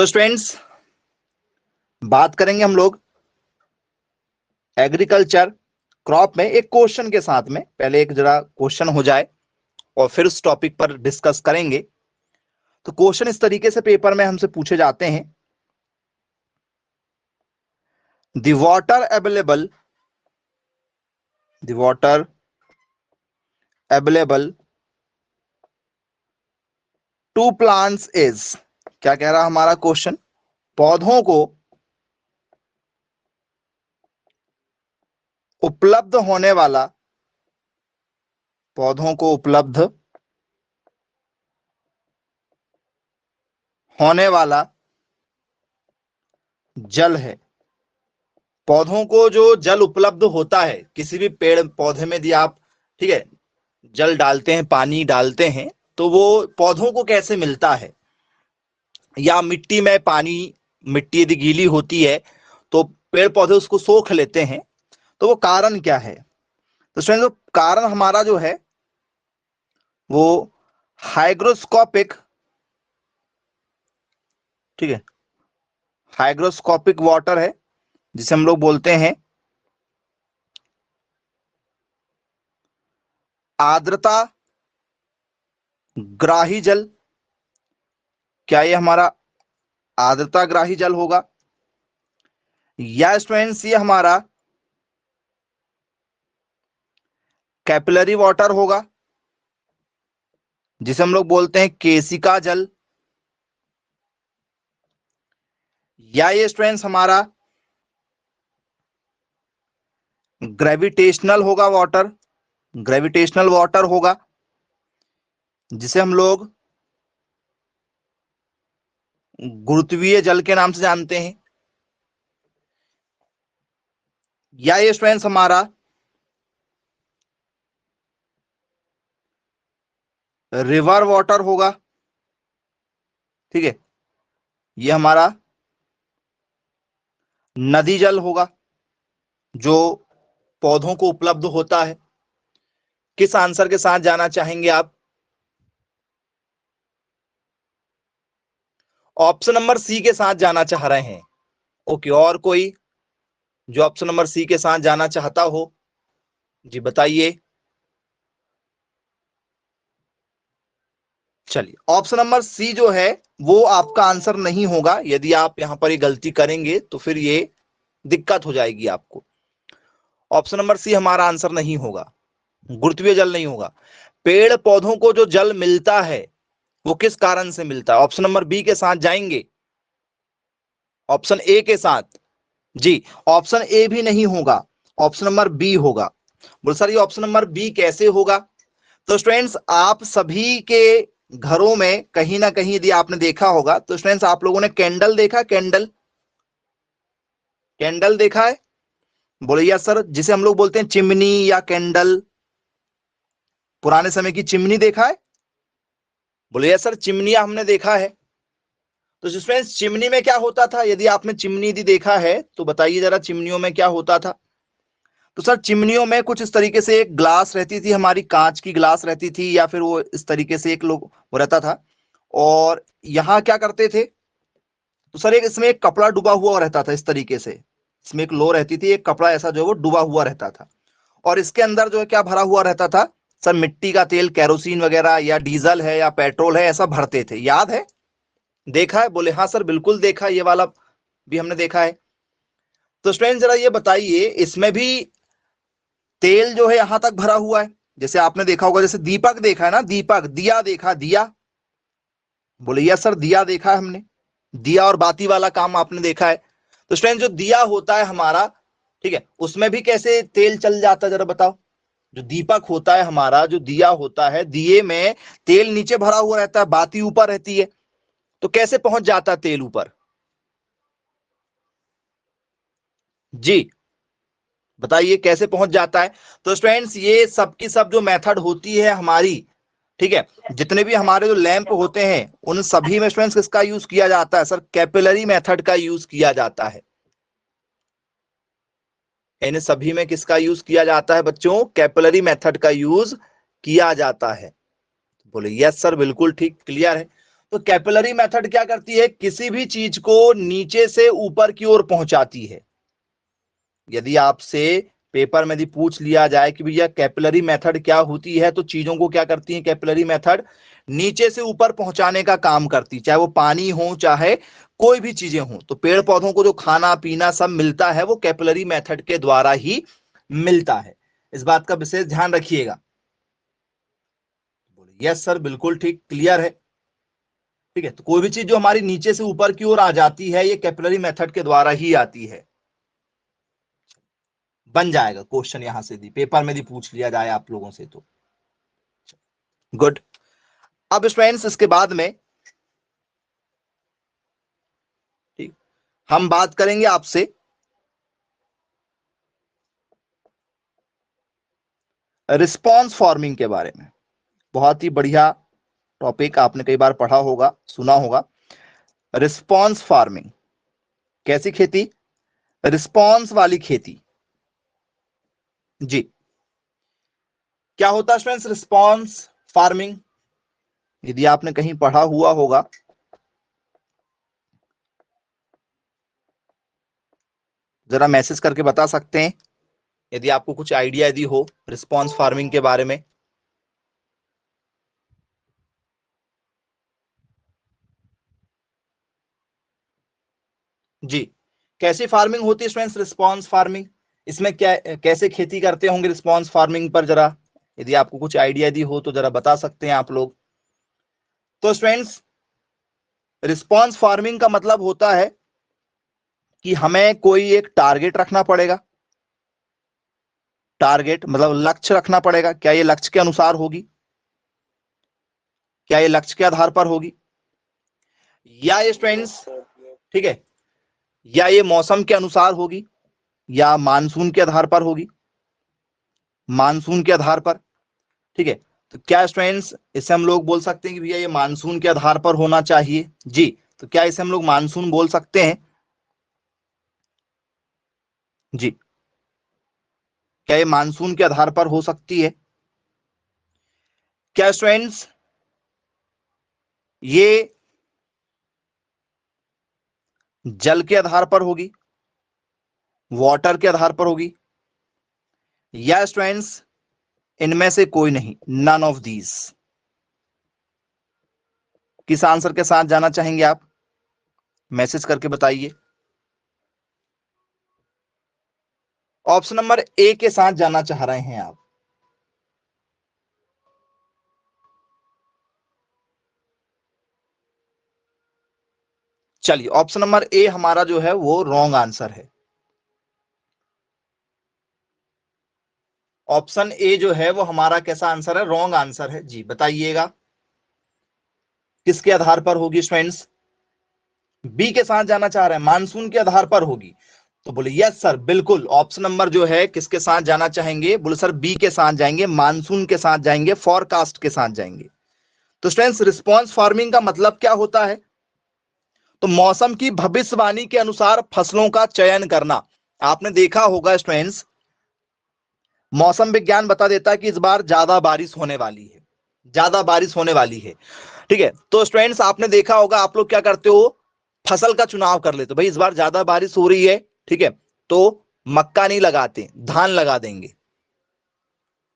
तो स्टूडेंट्स बात करेंगे हम लोग एग्रीकल्चर क्रॉप में एक क्वेश्चन के साथ में। पहले एक जरा क्वेश्चन हो जाए और फिर उस टॉपिक पर डिस्कस करेंगे। तो क्वेश्चन इस तरीके से पेपर में हमसे पूछे जाते हैं, the water available to plants is, क्या कह रहा हमारा क्वेश्चन, पौधों को उपलब्ध होने वाला, पौधों को उपलब्ध होने वाला जल है। पौधों को जो जल उपलब्ध होता है, किसी भी पेड़ पौधे में यदि आप ठीक है जल डालते हैं, पानी डालते हैं, तो वो पौधों को कैसे मिलता है, या मिट्टी में पानी, मिट्टी यदि गीली होती है तो पेड़ पौधे उसको सोख लेते हैं, तो वो कारण क्या है। तो स्टूडेंट्स कारण हमारा जो है वो हाइग्रोस्कोपिक, ठीक है, हाइग्रोस्कोपिक वाटर है, जिसे हम लोग बोलते हैं आर्द्रता ग्राही जल। क्या ये हमारा आर्द्रता ग्राही जल होगा, या स्टूडेंट्स ये हमारा कैपिलरी वाटर होगा, जिसे हम लोग बोलते हैं केशिका जल, या ये स्टूडेंट्स हमारा ग्रेविटेशनल होगा वाटर, ग्रेविटेशनल वाटर होगा, जिसे हम लोग गुरुत्वीय जल के नाम से जानते हैं, या ये स्टूडेंट्स हमारा रिवर वाटर होगा, ठीक है, ये हमारा नदी जल होगा जो पौधों को उपलब्ध होता है। किस आंसर के साथ जाना चाहेंगे आप? ऑप्शन नंबर सी के साथ जाना चाह रहे हैं। ओके, और कोई जो ऑप्शन नंबर सी के साथ जाना चाहता हो जी बताइए। चलिए, ऑप्शन नंबर सी जो है वो आपका आंसर नहीं होगा। यदि आप यहां पर ये गलती करेंगे तो फिर ये दिक्कत हो जाएगी आपको। ऑप्शन नंबर सी हमारा आंसर नहीं होगा, गुरुत्वीय जल नहीं होगा। पेड़ पौधों को जो जल मिलता है वो किस कारण से मिलता है? ऑप्शन नंबर बी के साथ जाएंगे, ऑप्शन ए के साथ? जी, ऑप्शन ए भी नहीं होगा, ऑप्शन नंबर बी होगा। बोल सर ये ऑप्शन नंबर बी कैसे होगा? तो स्टूडेंट्स आप सभी के घरों में कहीं ना कहीं यदि आपने देखा होगा, तो स्टूडेंट्स आप लोगों ने कैंडल देखा, कैंडल, कैंडल देखा है? बोले यस सर, जिसे हम लोग बोलते हैं चिमनी या कैंडल, पुराने समय की चिमनी देखा है? बोले यस सर, चिमनियां हमने देखा है। तो स्टूडेंट्स चिमनी में क्या होता था? यदि आपने चिमनी यदि देखा है तो बताइए जरा, चिमनियों में क्या होता था? तो सर चिमनियों में कुछ इस तरीके से एक ग्लास रहती थी, हमारी कांच की ग्लास रहती थी, या फिर वो इस तरीके से एक लोग वो रहता था, और यहाँ क्या करते थे, तो सर एक इसमें एक कपड़ा डूबा हुआ रहता था, इस तरीके से इसमें एक लो रहती थी, एक कपड़ा ऐसा जो है वो डूबा हुआ रहता था, और इसके अंदर जो है क्या भरा हुआ रहता था सर? मिट्टी का तेल, केरोसिन वगैरह, या डीजल है या पेट्रोल है, ऐसा भरते थे। याद है? देखा है? बोले हाँ सर बिल्कुल देखा, ये वाला भी हमने देखा है। तो स्टूडेंट जरा ये बताइए, इसमें भी तेल जो है यहां तक भरा हुआ है, जैसे आपने देखा होगा, जैसे दीपक देखा है ना, दीपक, दिया देखा, दिया? बोले यस सर, दिया देखा है हमने, दिया और बाती वाला काम आपने देखा है। तो स्टूडेंट जो दिया होता है हमारा, ठीक है, उसमें भी कैसे तेल चल जाता है जरा बताओ? जो दीपक होता है हमारा, जो दिया होता है, दिए में तेल नीचे भरा हुआ रहता है, बाती ऊपर रहती है, तो कैसे पहुंच जाता है तेल ऊपर? जी बताइए कैसे पहुंच जाता है? तो स्टूडेंट्स ये सब की सब जो मेथड होती है हमारी, ठीक है, जितने भी हमारे जो लैंप होते हैं उन सभी में स्टूडेंट्स किसका यूज किया जाता है? सर कैपिलरी मेथड का यूज किया जाता है। इन सभी में किसका यूज किया जाता है बच्चों? कैपिलरी मेथड का यूज किया जाता है। बोले यस सर बिल्कुल ठीक, क्लियर है। तो कैपिलरी मेथड क्या करती है, किसी भी चीज को नीचे से ऊपर की ओर पहुंचाती है। यदि आपसे पेपर में यदि पूछ लिया जाए कि भैया कैपिलरी मेथड क्या होती है, तो चीजों को क्या करती है कैपिलरी मेथड, नीचे से ऊपर पहुंचाने का काम करती है। चाहे वो पानी हो, चाहे कोई भी चीजें हो, तो पेड़ पौधों को जो खाना पीना सब मिलता है वो कैपिलरी मेथड के द्वारा ही मिलता है। इस बात का विशेष ध्यान रखिएगा। यस सर, बिल्कुल ठीक, क्लियर है। ठीक है, तो कोई भी चीज जो हमारी नीचे से ऊपर की ओर आ जाती है, ये कैपिलरी मेथड के द्वारा ही आती है। बन जाएगा क्वेश्चन यहां से, पेपर में भी पूछ लिया जाए आप लोगों से तो। गुड। अब स्टूडेंट्स इसके बाद में ठीक हम बात करेंगे आपसे रिस्पॉन्स फार्मिंग के बारे में। बहुत ही बढ़िया टॉपिक, आपने कई बार पढ़ा होगा, सुना होगा। रिस्पॉन्स फार्मिंग, कैसी खेती, रिस्पॉन्स वाली खेती। जी, क्या होता है स्टूडेंट्स रिस्पॉन्स फार्मिंग? यदि आपने कहीं पढ़ा हुआ होगा, जरा मैसेज करके बता सकते हैं यदि आपको कुछ आइडिया यदि हो रिस्पॉन्स फार्मिंग के बारे में। जी, कैसी फार्मिंग होती है स्टूडेंट्स रिस्पॉन्स फार्मिंग? इसमें क्या कैसे खेती करते होंगे रिस्पॉन्स फार्मिंग पर, जरा यदि आपको कुछ आइडिया यदि हो तो जरा बता सकते हैं आप लोग। तो स्टूडेंट्स रिस्पॉन्स फार्मिंग का मतलब होता है कि हमें कोई एक टारगेट रखना पड़ेगा। टारगेट मतलब लक्ष्य रखना पड़ेगा। क्या ये लक्ष्य के अनुसार होगी, क्या ये लक्ष्य के आधार पर होगी, या ये स्टूडेंट्स ठीक है, या ये मौसम के अनुसार होगी, या मानसून के आधार पर होगी, मानसून के आधार पर। ठीक है, तो क्या स्टूडेंट्स इसे हम लोग बोल सकते हैं कि भैया ये मानसून के आधार पर होना चाहिए? जी, तो क्या इसे हम लोग मानसून बोल सकते हैं? जी, क्या ये मानसून के आधार पर हो सकती है? क्या स्टूडेंट्स ये जल के आधार पर होगी, वाटर के आधार पर होगी, या स्टूडेंट्स इनमें से कोई नहीं, नन ऑफ दीज? किस आंसर के साथ जाना चाहेंगे आप, मैसेज करके बताइए। ऑप्शन नंबर ए के साथ जाना चाह रहे हैं आप? चलिए, ऑप्शन नंबर ए हमारा जो है वो रॉन्ग आंसर है। ऑप्शन ए जो है वो हमारा कैसा आंसर है, रॉन्ग आंसर है। जी बताइएगा किसके आधार पर होगी स्टूडेंट्स? बी के साथ जाना चाह रहे हैं, मानसून के आधार पर होगी। तो बोले यस सर, बिल्कुल ऑप्शन नंबर जो है किसके साथ जाना चाहेंगे? बोले सर बी के साथ जाएंगे, मानसून के साथ जाएंगे, फॉरकास्ट के साथ जाएंगे। तो स्टूडेंट्स रिस्पॉन्स फार्मिंग का मतलब क्या होता है? तो मौसम की भविष्यवाणी के अनुसार फसलों का चयन करना। आपने देखा होगा स्टूडेंट्स, मौसम विज्ञान बता देता है कि इस बार ज्यादा बारिश होने वाली है, ज्यादा बारिश होने वाली है। ठीक है, तो स्टूडेंट्स आपने देखा होगा, आप लोग क्या करते हो, फसल का चुनाव कर लेते हो। भाई इस बार ज्यादा बारिश हो रही है, ठीक है, तो मक्का नहीं लगाते, धान लगा देंगे।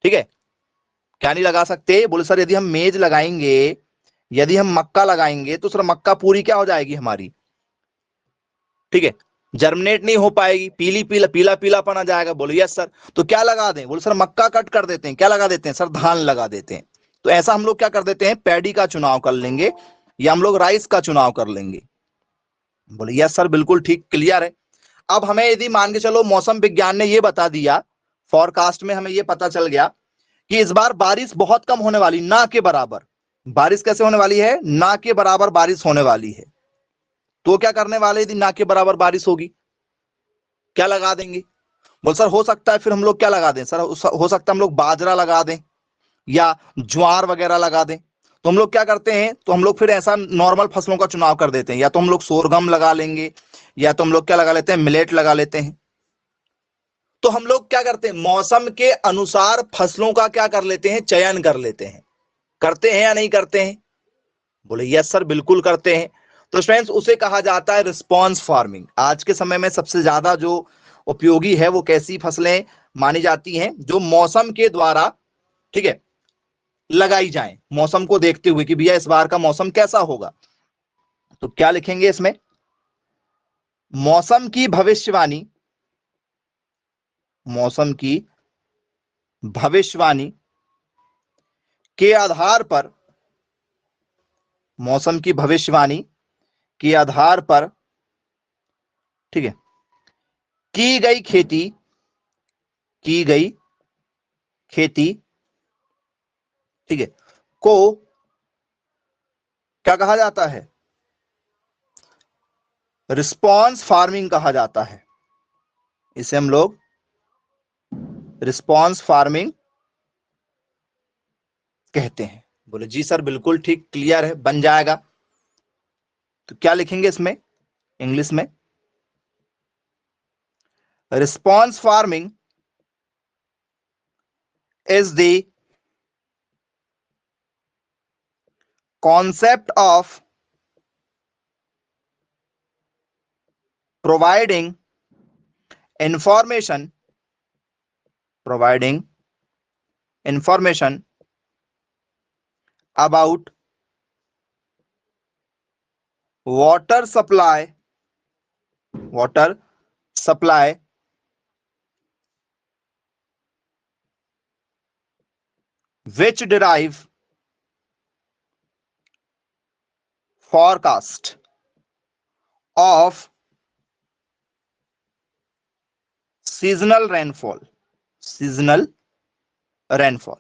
ठीक है, क्या नहीं लगा सकते? बोले सर यदि हम मेज लगाएंगे, यदि हम मक्का लगाएंगे तो सर मक्का पूरी क्या हो जाएगी हमारी, ठीक है, जर्मिनेट नहीं हो पाएगी, पीली पीला पीला पीलापन आ जाएगा। बोले यस सर, तो क्या लगा दें? बोले सर मक्का कट कर देते हैं, क्या लगा देते हैं सर? धान लगा देते हैं। तो ऐसा हम लोग क्या कर देते हैं, पैडी का चुनाव कर लेंगे, या हम लोग राइस का चुनाव कर लेंगे। बोले यस सर, बिल्कुल ठीक, क्लियर है। अब हमें यदि मान के चलो मौसम विज्ञान ने ये बता दिया, फॉरकास्ट में हमें ये पता चल गया कि इस बार बारिश बहुत कम होने वाली, ना के बराबर। बारिश कैसे होने वाली है? ना के बराबर बारिश होने वाली है। तो क्या करने वाले यदि ना के बराबर बारिश होगी? क्या लगा देंगे? बोल सर हो सकता है फिर हम लोग क्या लगा दें सर, हो सकता है हम लोग बाजरा लगा दें या ज्वार वगैरह लगा दें। तो हम लोग क्या करते हैं, तो हम लोग फिर ऐसा नॉर्मल फसलों का चुनाव कर देते हैं, या तो हम लोग सोरगम लगा लेंगे, या तो हम लोग क्या लगा लेते हैं, मिलेट लगा लेते हैं। तो हम लोग क्या करते हैं, मौसम के अनुसार फसलों का क्या कर लेते हैं, चयन कर लेते हैं। करते हैं या नहीं करते हैं? बोले यस सर बिल्कुल करते हैं। तो स्टूडेंट्स उसे कहा जाता है रिस्पॉन्स फार्मिंग। आज के समय में सबसे ज्यादा जो उपयोगी है वो कैसी फसलें मानी जाती हैं, जो मौसम के द्वारा, ठीक है, लगाई जाए, मौसम को देखते हुए कि भैया इस बार का मौसम कैसा होगा। तो क्या लिखेंगे इसमें, मौसम की भविष्यवाणी, मौसम की भविष्यवाणी के आधार पर, मौसम की भविष्यवाणी के आधार पर, ठीक है, की गई खेती, की गई खेती, ठीक है, को क्या कहा जाता है, रिस्पॉन्स फार्मिंग कहा जाता है। इसे हम लोग रिस्पॉन्स फार्मिंग कहते हैं। बोले जी सर बिल्कुल ठीक, क्लियर है, बन जाएगा। तो क्या लिखेंगे इसमें इंग्लिश में, response farming is the concept of providing information, providing information about water supply, water supply which derive forecast of seasonal rainfall, seasonal rainfall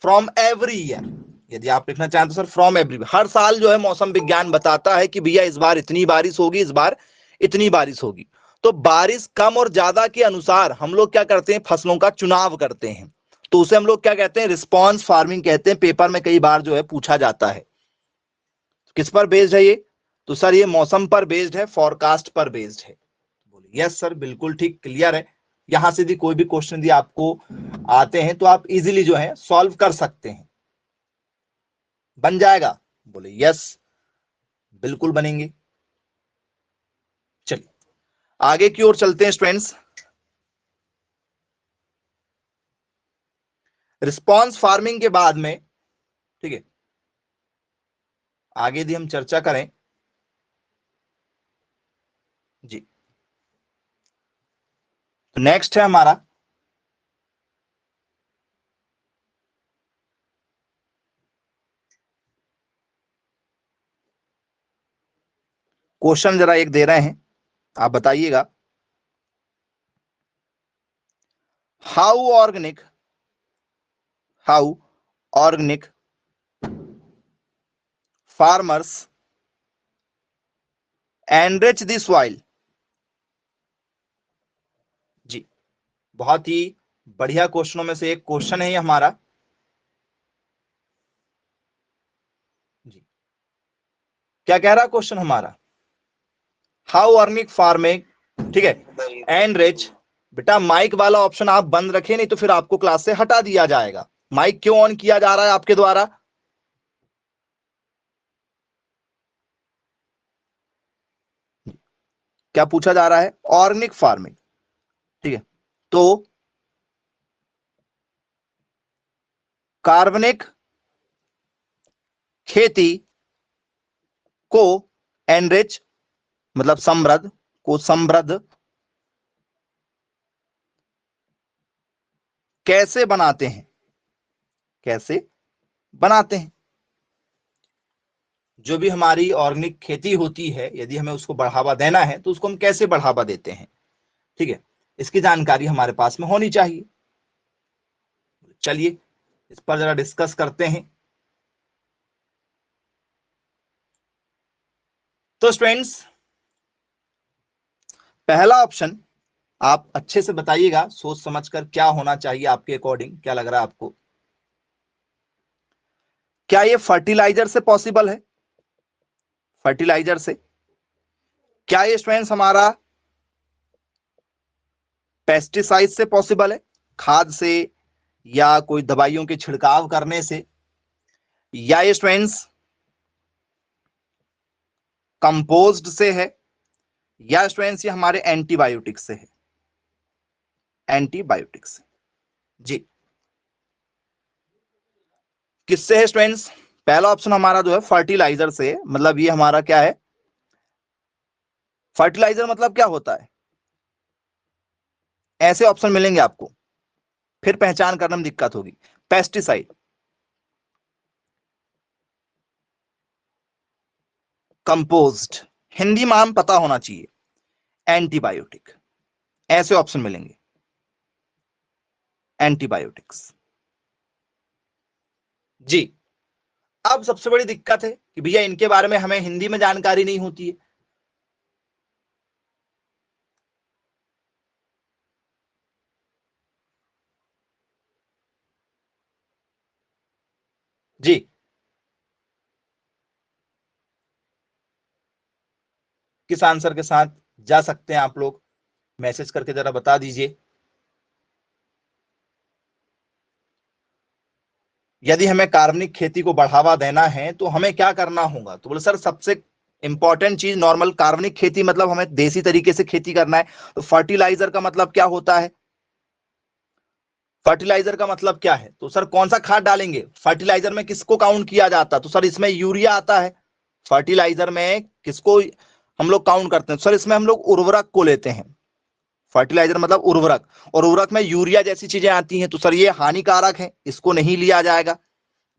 from every year। यदि आप लिखना चाहें तो सर फ्रॉम एवरी, हर साल जो है मौसम विज्ञान बताता है कि भैया इस बार इतनी बारिश होगी, इस बार इतनी बारिश होगी। तो बारिश कम और ज्यादा के अनुसार हम लोग क्या करते हैं, फसलों का चुनाव करते हैं। तो उसे हम लोग क्या कहते हैं, रिस्पॉन्स फार्मिंग कहते हैं। पेपर में कई बार जो है पूछा जाता है। किस पर बेस्ड है ये, तो सर ये मौसम पर बेस्ड है, फॉरकास्ट पर बेस्ड है। बोलिए यस सर बिल्कुल ठीक, क्लियर है। यहां से भी कोई भी क्वेश्चन यदि आपको आते हैं तो आप इजीली जो है सॉल्व कर सकते हैं, बन जाएगा। बोले यस बिल्कुल बनेंगे। चलिए आगे की ओर चलते हैं स्टूडेंट्स। रिस्पॉन्स फार्मिंग के बाद में, ठीक है, आगे यदि हम चर्चा करें जी, तो नेक्स्ट है हमारा क्वेश्चन, जरा एक दे रहे हैं, आप बताइएगा। How organic, how organic farmers enrich the soil. जी, बहुत ही बढ़िया क्वेश्चनों में से एक क्वेश्चन है ये हमारा। जी, क्या कह रहा क्वेश्चन हमारा, हाउ ऑर्गेनिक फार्मिंग, ठीक है, एनरिच। बेटा माइक वाला ऑप्शन आप बंद रखें, नहीं तो फिर आपको क्लास से हटा दिया जाएगा। माइक क्यों ऑन किया जा रहा है आपके द्वारा, क्या पूछा जा रहा है, ऑर्गेनिक फार्मिंग, ठीक है, तो कार्बनिक खेती को एनरिच मतलब समृद्ध, को समृद्ध कैसे बनाते हैं, कैसे बनाते हैं। जो भी हमारी ऑर्गेनिक खेती होती है, यदि हमें उसको बढ़ावा देना है तो उसको हम कैसे बढ़ावा देते हैं, ठीक है, इसकी जानकारी हमारे पास में होनी चाहिए। चलिए इस पर जरा डिस्कस करते हैं। तो स्टूडेंट्स पहला ऑप्शन आप अच्छे से बताइएगा, सोच समझकर क्या होना चाहिए आपके अकॉर्डिंग, क्या लग रहा है आपको, क्या ये फर्टिलाइजर से पॉसिबल है, फर्टिलाइजर से, क्या ये स्टूडेंट्स हमारा पेस्टिसाइड से पॉसिबल है, खाद से या कोई दवाइयों के छिड़काव करने से, या ये स्टूडेंट्स कंपोज्ड से है, या स्टूडेंट्स ये हमारे एंटीबायोटिक से है, एंटीबायोटिक से। जी, किससे है स्टूडेंट्स? पहला ऑप्शन हमारा जो है फर्टिलाइजर से, मतलब ये हमारा क्या है, फर्टिलाइजर मतलब क्या होता है, ऐसे ऑप्शन मिलेंगे आपको, फिर पहचान करने में दिक्कत होगी। पेस्टिसाइड, कंपोज्ड, हिंदी में हम पता होना चाहिए, एंटीबायोटिक, ऐसे ऑप्शन मिलेंगे, एंटीबायोटिक्स। जी, अब सबसे बड़ी दिक्कत है कि भैया इनके बारे में हमें हिंदी में जानकारी नहीं होती है। जी, किस आंसर के साथ जा सकते हैं आप लोग, मैसेज करके जरा बता दीजिए। यदि हमें कार्बनिक खेती को बढ़ावा देना है तो हमें क्या करना होगा? तो बोले सर सबसे इंपॉर्टेंट चीज नॉर्मल कार्बनिक खेती, मतलब हमें देसी तरीके से खेती करना है। तो फर्टिलाइजर का मतलब क्या होता है? फर्टिलाइजर का मतलब क्या है? तो सर कौन सा खाद डालेंगे? फर्टिलाइजर में किसको काउंट किया जाता है? तो सर इसमें यूरिया आता है। फर्टिलाइजर में किसको हम लोग काउंट करते हैं? सर इसमें हम लोग उर्वरक को लेते हैं। फर्टिलाइजर मतलब उर्वरक, और उर्वरक में यूरिया जैसी चीजें आती हैं, तो सर ये हानिकारक है, इसको नहीं लिया जाएगा।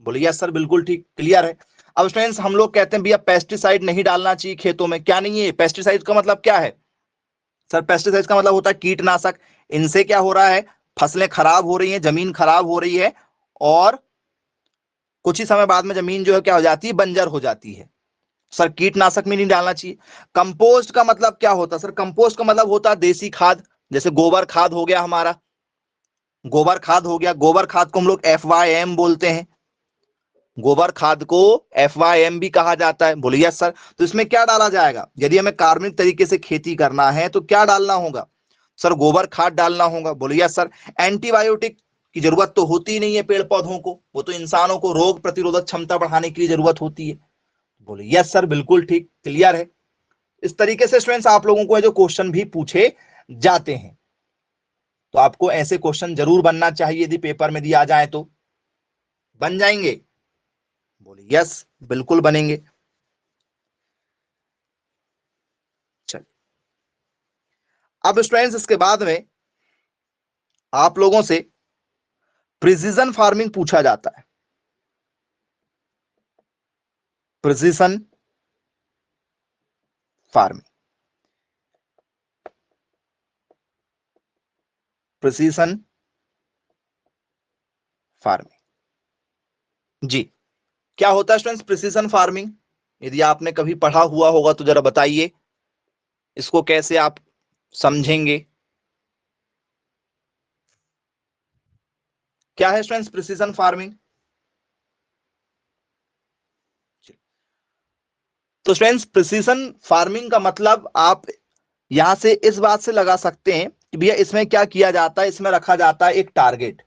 बोले यस सर बिल्कुल ठीक, क्लियर है। अब स्टूडेंट्स हम लोग कहते हैं भैया पेस्टिसाइड नहीं डालना चाहिए खेतों में, क्या नहीं है? पेस्टिसाइड का मतलब क्या है? सर पेस्टिसाइड का मतलब होता है कीटनाशक। इनसे क्या हो रहा है? फसलें खराब हो रही हैं, जमीन खराब हो रही है, और कुछ ही समय बाद में जमीन जो है क्या हो जाती है? बंजर हो जाती है। सर कीटनाशक में नहीं डालना चाहिए। कंपोस्ट का मतलब क्या होता है? सर कंपोस्ट का मतलब होता है देसी खाद, जैसे गोबर खाद हो गया हमारा, गोबर खाद हो गया, गोबर खाद को हम लोग FYM बोलते हैं, गोबर खाद को FYM भी कहा जाता है। बोलिए यस सर। तो इसमें क्या डाला जाएगा? यदि हमें कार्बनिक तरीके से खेती करना है तो क्या डालना होगा? सर गोबर खाद डालना होगा। बोलिए यस सर। एंटीबायोटिक की जरूरत तो होती ही नहीं है पेड़ पौधों को, वो तो इंसानों को रोग प्रतिरोधक क्षमता बढ़ाने के लिए जरूरत होती है। बोलिए यस सर बिल्कुल ठीक, क्लियर है। इस तरीके से स्टूडेंट्स आप लोगों को जो क्वेश्चन भी पूछे जाते हैं, तो आपको ऐसे क्वेश्चन जरूर बनना चाहिए, यदि पेपर में दिया जाए तो बन जाएंगे। बोले यस बिल्कुल बनेंगे। चलिए, अब स्टूडेंट्स इसके बाद में आप लोगों से प्रिसीजन फार्मिंग पूछा जाता है। Precision farming, precision farming. जी, क्या होता है स्टूडेंट्स प्रिसीजन फार्मिंग? यदि आपने कभी पढ़ा हुआ होगा तो जरा बताइए, इसको कैसे आप समझेंगे? क्या है स्टूडेंट्स प्रिसीजन फार्मिंग? तो स्टूडेंट्स प्रिसीजन फार्मिंग का मतलब आप यहां से इस बात से लगा सकते हैं कि भैया इसमें क्या किया जाता है, इसमें रखा जाता है एक टारगेट।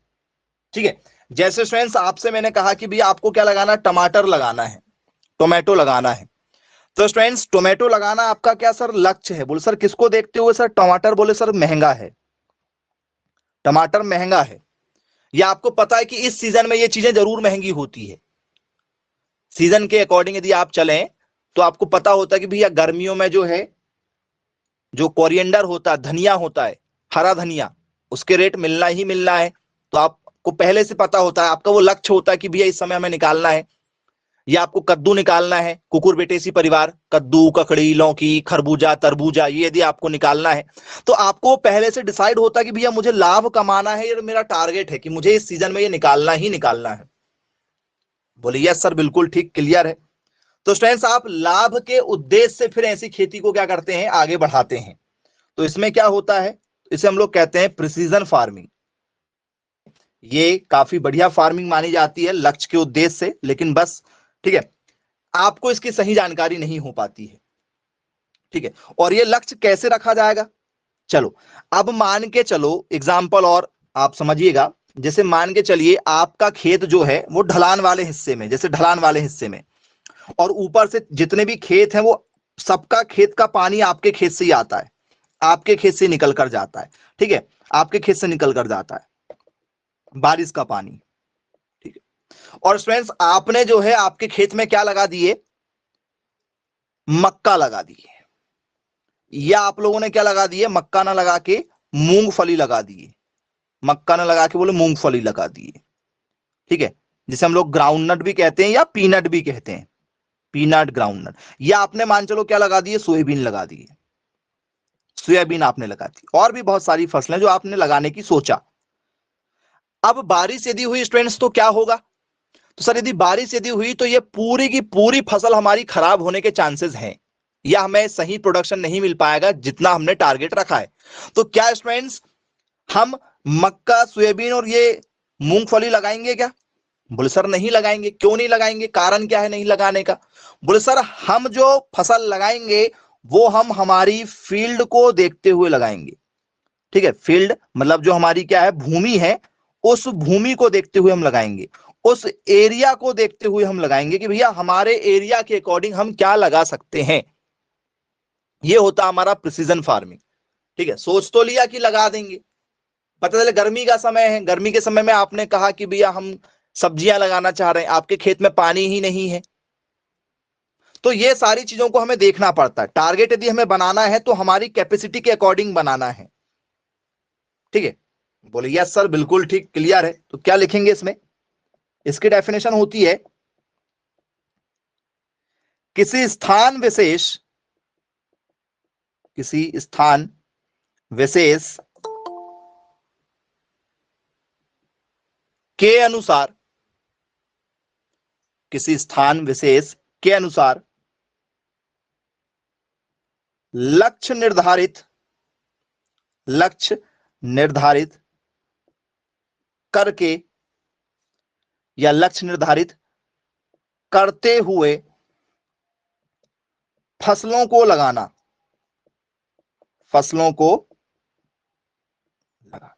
ठीक है, जैसे स्टूडेंट्स आपसे मैंने कहा कि भैया आपको क्या लगाना है? टमाटर लगाना है, टोमेटो लगाना है। तो स्टूडेंट्स टोमेटो लगाना आपका क्या सर लक्ष्य है? बोले सर किसको देखते हुए? सर टमाटर, बोले सर महंगा है, टमाटर महंगा है। या आपको पता है कि इस सीजन में ये चीजें जरूर महंगी होती है, सीजन के अकॉर्डिंग यदि आप चलें तो आपको पता होता है कि भैया गर्मियों में जो है, जो कोरिएंडर होता है, धनिया होता है, हरा धनिया, उसके रेट मिलना ही मिलना है। तो आपको पहले से पता होता है, आपका वो लक्ष्य होता है कि भैया इस समय हमें निकालना है। या आपको कद्दू निकालना है, कुकुरबिटेसी परिवार, कद्दू, ककड़ी, लौकी, खरबूजा, तरबूजा, ये यदि आपको निकालना है तो आपको पहले से डिसाइड होता है कि भैया मुझे लाभ कमाना है, ये मेरा टारगेट है कि मुझे इस सीजन में ये निकालना ही निकालना है। बोलिए यस सर बिल्कुल ठीक, क्लियर है। तो स्टूडेंट्स आप लाभ के उद्देश्य से फिर ऐसी खेती को क्या करते हैं? आगे बढ़ाते हैं। तो इसमें क्या होता है? इसे हम लोग कहते हैं प्रिसीजन फार्मिंग। ये काफी बढ़िया फार्मिंग मानी जाती है लक्ष्य के उद्देश्य से, लेकिन बस ठीक है, आपको इसकी सही जानकारी नहीं हो पाती है। ठीक है, और ये लक्ष्य कैसे रखा जाएगा? चलो अब मान के चलो एग्जाम्पल, और आप समझिएगा जैसे मान के चलिए आपका खेत जो है वो ढलान वाले हिस्से में, जैसे ढलान वाले हिस्से में, और ऊपर से जितने भी खेत हैं वो सबका खेत का पानी आपके खेत से ही आता है, आपके खेत से निकल कर जाता है। ठीक है, आपके खेत से निकल कर जाता है बारिश का पानी। ठीक है, और स्टूडेंट्स आपने जो है आपके खेत में क्या लगा दिए, मक्का लगा दिए, या आप लोगों ने क्या लगा दिए, मक्का ना लगा के मूंगफली लगा दिए, मक्का ना लगा के बोले मूंगफली लगा दिए। ठीक है, जिसे हम लोग ग्राउंडनट भी कहते हैं या पीनट भी कहते हैं, पीनट ग्राउंडनट। या आपने मान चलो क्या लगा दिए, सोयाबीन लगा दिए, सोयाबीन आपने लगा दी, और भी बहुत सारी फसलें जो आपने लगाने की सोचा। अब बारिश यदि हुई स्टूडेंट्स तो क्या होगा, तो सर यदि बारिश यदि हुई तो ये पूरी की पूरी फसल हमारी खराब होने के चांसेस हैं, या हमें सही प्रोडक्शन नहीं मिल पाएगा जितना हमने टारगेट रखा है। तो क्या स्टूडेंट्स हम मक्का, सोयाबीन और ये मूंगफली लगाएंगे क्या? बोले सर नहीं लगाएंगे। क्यों नहीं लगाएंगे, कारण क्या है नहीं लगाने का? बोले सर हम जो फसल लगाएंगे वो हम हमारी फील्ड को देखते हुए लगाएंगे। ठीक है, फील्ड मतलब जो हमारी क्या है, भूमि है, उस भूमि को देखते हुए हम लगाएंगे, उस एरिया को देखते हुए हम लगाएंगे कि भैया हमारे एरिया के अकॉर्डिंग हम क्या लगा सकते हैं। ये होता हमारा प्रिसीजन फार्मिंग। ठीक है, सोच तो लिया कि लगा देंगे, पता चले गर्मी का समय है, गर्मी के समय में आपने कहा कि भैया हम सब्जियां लगाना चाह रहे हैं, आपके खेत में पानी ही नहीं है। तो ये सारी चीजों को हमें देखना पड़ता है। टारगेट यदि हमें बनाना है तो हमारी कैपेसिटी के अकॉर्डिंग बनाना है। ठीक है, बोले यस सर बिल्कुल ठीक, क्लियर है। तो क्या लिखेंगे इसमें, इसकी डेफिनेशन होती है किसी स्थान विशेष, किसी स्थान विशेष के अनुसार, किसी स्थान विशेष के अनुसार लक्ष्य निर्धारित, लक्ष्य निर्धारित करके या लक्ष्य निर्धारित करते हुए फसलों को लगाना, फसलों को लगाना।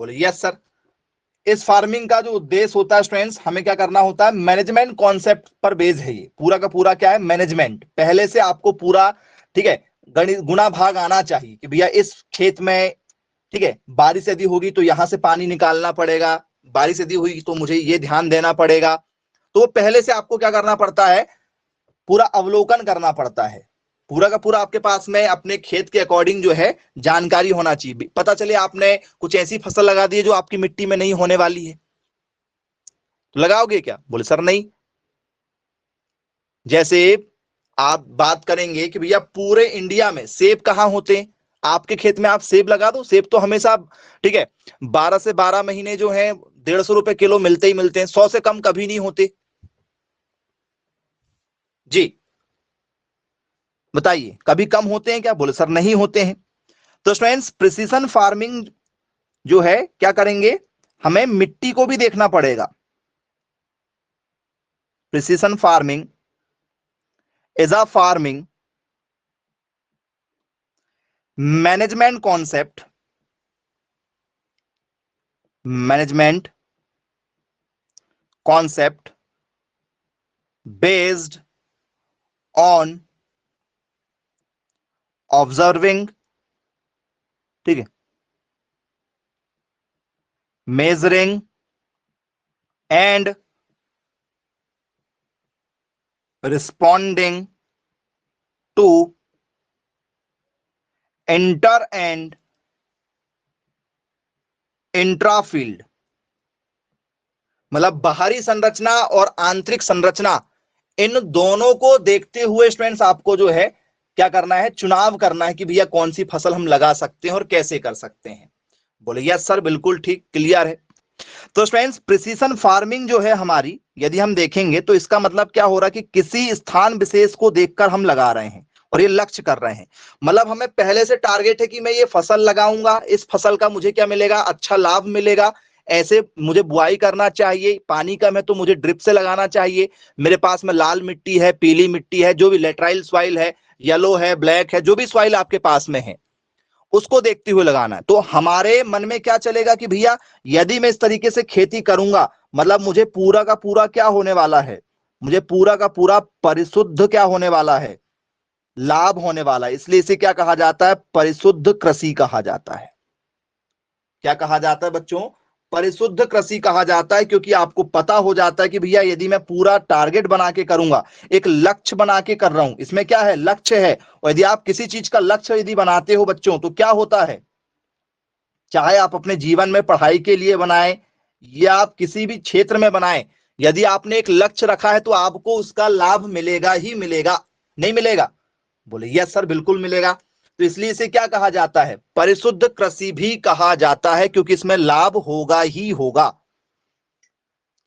बोले यस सर। इस फार्मिंग का जो उद्देश्य होता है स्टूडेंट्स, हमें क्या करना होता है, मैनेजमेंट कॉन्सेप्ट पर बेस है ये पूरा का पूरा। क्या है, मैनेजमेंट। पहले से आपको पूरा, ठीक है, गणित गुणा भाग आना चाहिए कि भैया इस खेत में, ठीक है, बारिश यदि होगी तो यहां से पानी निकालना पड़ेगा, बारिश यदि हुई तो मुझे ये ध्यान देना पड़ेगा। तो पहले से आपको क्या करना पड़ता है, पूरा अवलोकन करना पड़ता है, पूरा का पूरा आपके पास में अपने खेत के अकॉर्डिंग जो है जानकारी होना चाहिए। पता चले आपने कुछ ऐसी फसल लगा दी है जो आपकी मिट्टी में नहीं होने वाली है, तो लगाओगे क्या? बोले सर नहीं। जैसे आप बात करेंगे कि भैया पूरे इंडिया में सेब कहाँ होते हैं, आपके खेत में आप सेब लगा दो, सेब तो हमेशा, ठीक है, 12 से 12 महीने जो है 150 रुपए किलो मिलते ही मिलते हैं, 100 से कम कभी नहीं होते। जी बताइए, कभी कम होते हैं क्या? बोले सर नहीं होते हैं। तो स्टूडेंट्स प्रिसीजन फार्मिंग जो है क्या करेंगे, हमें मिट्टी को भी देखना पड़ेगा। Precision farming is a farming management concept, management concept based on observing, ठीक है, measuring and responding to inter and intrafield, मतलब बाहरी संरचना और आंतरिक संरचना, इन दोनों को देखते हुए स्टूडेंट्स आपको जो है क्या करना है, चुनाव करना है कि भैया कौन सी फसल हम लगा सकते हैं और कैसे कर सकते हैं। बोले यस सर बिल्कुल ठीक, क्लियर है। तो स्टूडेंट्स प्रिसीजन फार्मिंग जो है हमारी, यदि हम देखेंगे तो इसका मतलब क्या हो रहा है कि किसी स्थान विशेष को देखकर हम लगा रहे हैं और ये लक्ष्य कर रहे हैं। मतलब हमें पहले से टारगेट है कि मैं ये फसल लगाऊंगा, इस फसल का मुझे क्या मिलेगा, अच्छा लाभ मिलेगा, ऐसे मुझे बुआई करना चाहिए, पानी कम है तो मुझे ड्रिप से लगाना चाहिए, मेरे पास में लाल मिट्टी है, पीली मिट्टी है, जो भी लेटराइल सॉइल है, येलो है, ब्लैक है, जो भी सॉइल आपके पास में है, उसको देखते हुए लगाना है। तो हमारे मन में क्या चलेगा कि भैया यदि मैं इस तरीके से खेती करूंगा, मतलब मुझे पूरा का पूरा क्या होने वाला है, मुझे पूरा का पूरा परिशुद्ध क्या होने वाला है, लाभ होने वाला है। इसलिए इसे क्या कहा जाता है, परिशुद्ध कृषि कहा जाता है। क्या कहा जाता है बच्चों, परिशुद्ध कृषि कहा जाता है, क्योंकि आपको पता हो जाता है कि भैया यदि मैं पूरा टारगेट बना के करूंगा, एक लक्ष्य बना के कर रहा हूं, इसमें क्या है, लक्ष्य है। और यदि आप किसी चीज का लक्ष्य यदि बनाते हो बच्चों, तो क्या होता है, चाहे आप अपने जीवन में पढ़ाई के लिए बनाएं या आप किसी भी क्षेत्र में बनाएं, यदि आपने एक लक्ष्य रखा है तो आपको उसका लाभ मिलेगा ही मिलेगा, नहीं मिलेगा? बोले यस सर, बिल्कुल मिलेगा। तो इसलिए इसे क्या कहा जाता है, परिशुद्ध कृषि भी कहा जाता है, क्योंकि इसमें लाभ होगा ही होगा।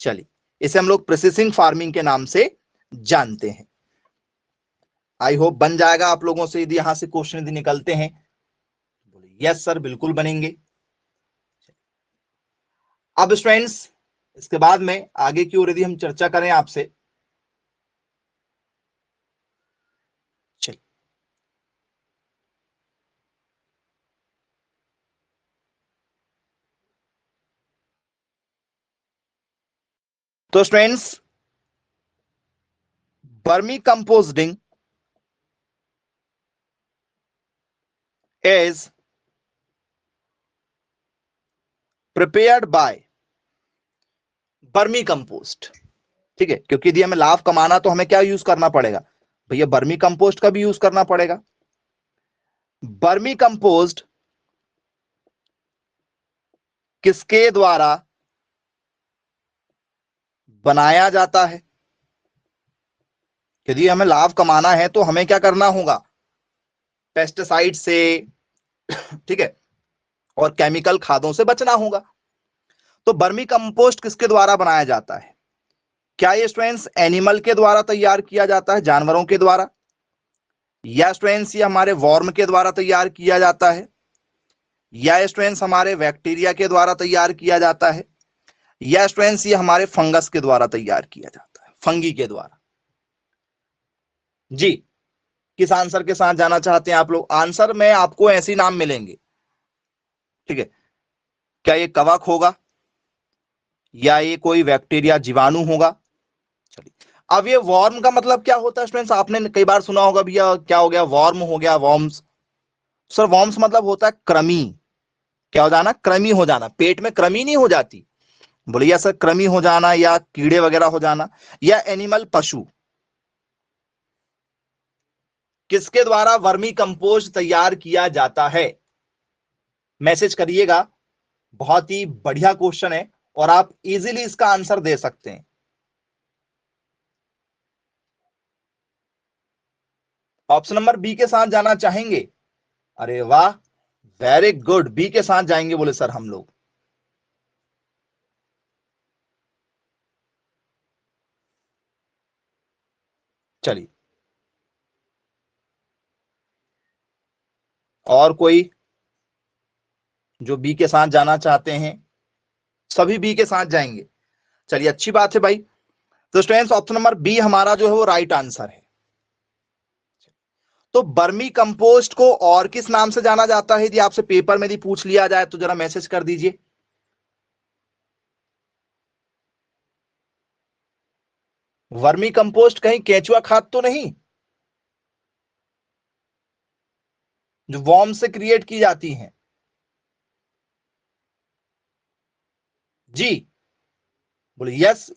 चलिए, इसे हम लोग प्रिसिसिंग फार्मिंग के नाम से जानते हैं। आई होप बन जाएगा आप लोगों से, यदि यहां से क्वेश्चन यदि निकलते हैं। बोले यस सर, बिल्कुल बनेंगे। अब स्टूडेंट्स, इसके बाद में आगे की ओर यदि हम चर्चा करें आपसे, चलिए तो students, vermi composting is prepared by vermi compost. ठीक है, क्योंकि यदि हमें लाभ कमाना तो हमें क्या यूज करना पड़ेगा भैया, वर्मी कंपोस्ट का भी यूज करना पड़ेगा। वर्मी कंपोस्ट किसके द्वारा बनाया जाता है? यदि हमें लाभ कमाना है तो हमें क्या करना होगा, पेस्टिसाइड से, ठीक है, और केमिकल खादों से बचना होगा। तो वर्मी कंपोस्ट किसके द्वारा बनाया जाता है? क्या ये स्टूडेंट्स एनिमल के द्वारा तैयार किया जाता है, जानवरों के द्वारा, या स्टूडेंट्स ये हमारे वर्म के द्वारा तैयार किया जाता है, या स्टूडेंट्स हमारे बैक्टीरिया के द्वारा तैयार किया जाता है, या स्टूडेंट्स ये हमारे फंगस के द्वारा तैयार किया जाता है, फंगी के द्वारा? जी, किस आंसर के साथ जाना चाहते हैं आप लोग? आंसर में आपको ऐसे नाम मिलेंगे, ठीक है। क्या ये कवक होगा, या ये कोई बैक्टीरिया जीवाणु होगा? चलिए, अब ये वर्म का मतलब क्या होता है स्टूडेंट्स? आपने कई बार सुना होगा भैया क्या हो गया, वर्म हो गया, वर्म्स। सर वर्म्स मतलब होता है कृमि। क्या हो जाना, कृमि हो जाना, पेट में कृमि नहीं हो जाती। बोलिए सर, कृमि हो जाना या कीड़े वगैरह हो जाना, या एनिमल, पशु। किसके द्वारा वर्मी कंपोस्ट तैयार किया जाता है? मैसेज करिएगा, बहुत ही बढ़िया क्वेश्चन है और आप इजीली इसका आंसर दे सकते हैं। ऑप्शन नंबर बी के साथ जाना चाहेंगे? अरे वाह, वेरी गुड, बी के साथ जाएंगे बोले सर हम लोग। चलिए, और कोई जो बी के साथ जाना चाहते हैं? सभी बी के साथ जाएंगे, चलिए अच्छी बात है भाई। तो स्टूडेंट्स, ऑप्शन नंबर बी हमारा जो है वो राइट आंसर है। तो वर्मी कंपोस्ट को और किस नाम से जाना जाता है, यदि आपसे पेपर में यदि पूछ लिया जाए तो जरा मैसेज कर दीजिए। वर्मी कंपोस्ट कहीं केंचुआ खाद तो नहीं, जो वॉर्म से क्रिएट की जाती हैं? जी, बोले यस।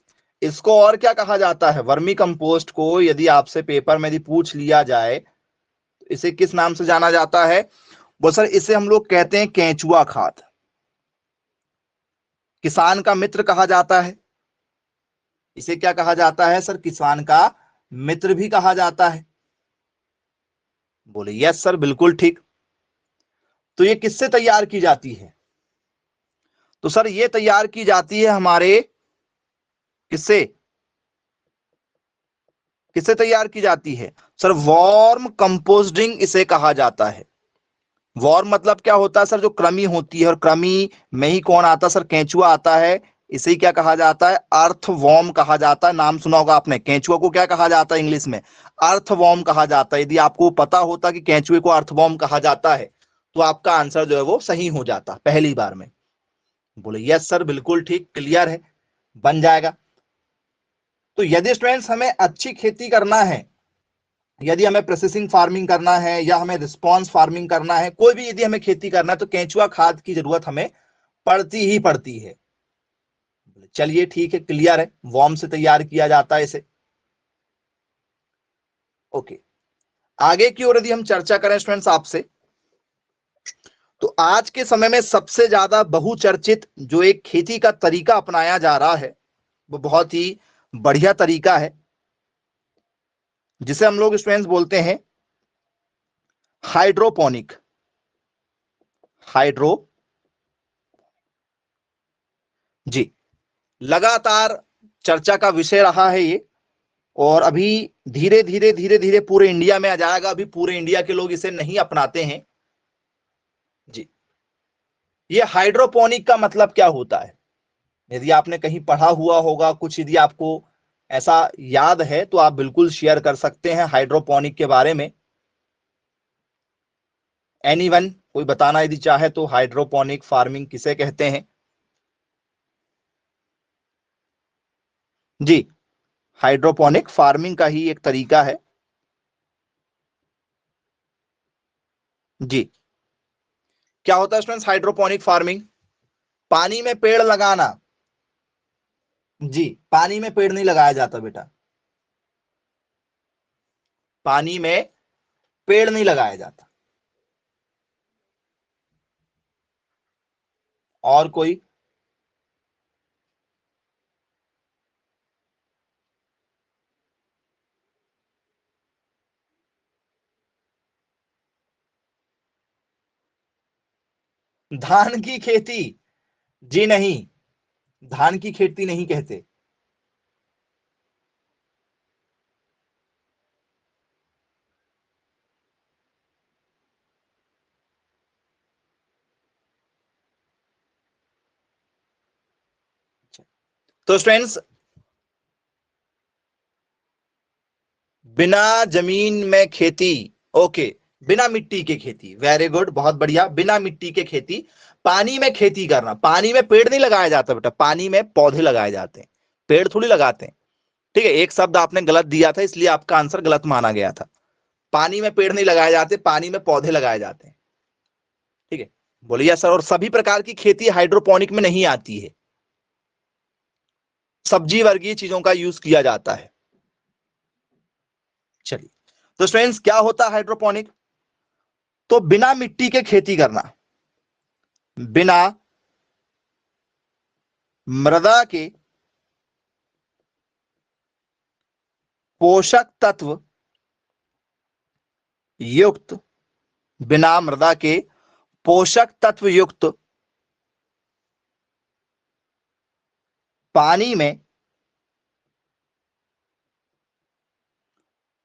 इसको और क्या कहा जाता है, वर्मी कंपोस्ट को यदि आपसे पेपर में यदि पूछ लिया जाए तो इसे किस नाम से जाना जाता है? बोल सर, इसे हम लोग कहते हैं केंचुआ खाद। किसान का मित्र कहा जाता है, इसे क्या कहा जाता है सर? किसान का मित्र भी कहा जाता है। बोले यस सर, बिल्कुल ठीक। तो ये किससे तैयार की जाती है? तो सर ये तैयार की जाती है हमारे, किससे, किससे तैयार की जाती है सर? वॉर्म कंपोस्टिंग इसे कहा जाता है। वॉर्म मतलब क्या होता है सर? जो कृमि होती है, और कृमि में ही कौन आता है सर? केंचुआ आता है। इसे क्या कहा जाता है? अर्थवॉर्म कहा जाता है। नाम सुना होगा आपने, केंचुआ को क्या कहा जाता है इंग्लिश में? अर्थवॉर्म कहा जाता है। यदि आपको पता होता कि केंचुए को अर्थवॉर्म कहा जाता है तो आपका आंसर जो है वो सही हो जाता पहली बार में। बोले यस सर, बिल्कुल ठीक, क्लियर है, बन जाएगा। तो यदि स्टूडेंट्स हमें अच्छी खेती करना है, यदि हमें प्रोसेसिंग फार्मिंग करना है या हमें रिस्पॉन्स फार्मिंग करना है, कोई भी यदि हमें खेती करना है, तो केंचुआ खाद की जरूरत हमें पड़ती ही पड़ती है। चलिए ठीक है, क्लियर है, वॉर्म से तैयार किया जाता है इसे। ओके, आगे की ओर यदि हम चर्चा करें स्टूडेंट्स आपसे, तो आज के समय में सबसे ज्यादा बहुचर्चित जो एक खेती का तरीका अपनाया जा रहा है, वो बहुत ही बढ़िया तरीका है, जिसे हम लोग स्टूडेंट्स बोलते हैं हाइड्रोपोनिक। हाइड्रो जी, लगातार चर्चा का विषय रहा है ये, और अभी धीरे धीरे धीरे धीरे पूरे इंडिया में आ जाएगा। अभी पूरे इंडिया के लोग इसे नहीं अपनाते हैं जी। ये हाइड्रोपोनिक का मतलब क्या होता है, यदि आपने कहीं पढ़ा हुआ होगा कुछ, यदि आपको ऐसा याद है तो आप बिल्कुल शेयर कर सकते हैं हाइड्रोपोनिक के बारे में। एनीवन, कोई बताना यदि चाहे तो, हाइड्रोपोनिक फार्मिंग किसे कहते हैं? जी, हाइड्रोपोनिक फार्मिंग का ही एक तरीका है जी। क्या होता है स्टूडेंट्स हाइड्रोपोनिक फार्मिंग? पानी में पेड़ लगाना। जी, पानी में पेड़ नहीं लगाया जाता बेटा, पानी में पेड़ नहीं लगाया जाता। और कोई? धान की खेती? जी नहीं, धान की खेती नहीं कहते। तो स्टूडेंट्स, बिना जमीन में खेती, ओके, बिना मिट्टी के खेती, वेरी गुड, बहुत बढ़िया, बिना मिट्टी के खेती, पानी में खेती करना। पानी में पेड़ नहीं लगाया जाता बेटा, पानी में पौधे लगाए जाते हैं, पेड़ थोड़ी लगाते हैं। ठीक है, एक शब्द आपने गलत दिया था, इसलिए आपका आंसर गलत माना गया था। पानी में पेड़ नहीं लगाए जाते, पानी में पौधे लगाए जाते हैं। ठीक है, बोलिए सर, और सभी प्रकार की खेती हाइड्रोपोनिक में नहीं आती है, सब्जी वर्गीय चीजों का यूज किया जाता है। चलिए, तो स्टूडेंट्स क्या होता है हाइड्रोपोनिक? तो बिना मिट्टी के खेती करना, बिना मृदा के पोषक तत्व युक्त, बिना मृदा के पोषक तत्व युक्त पानी में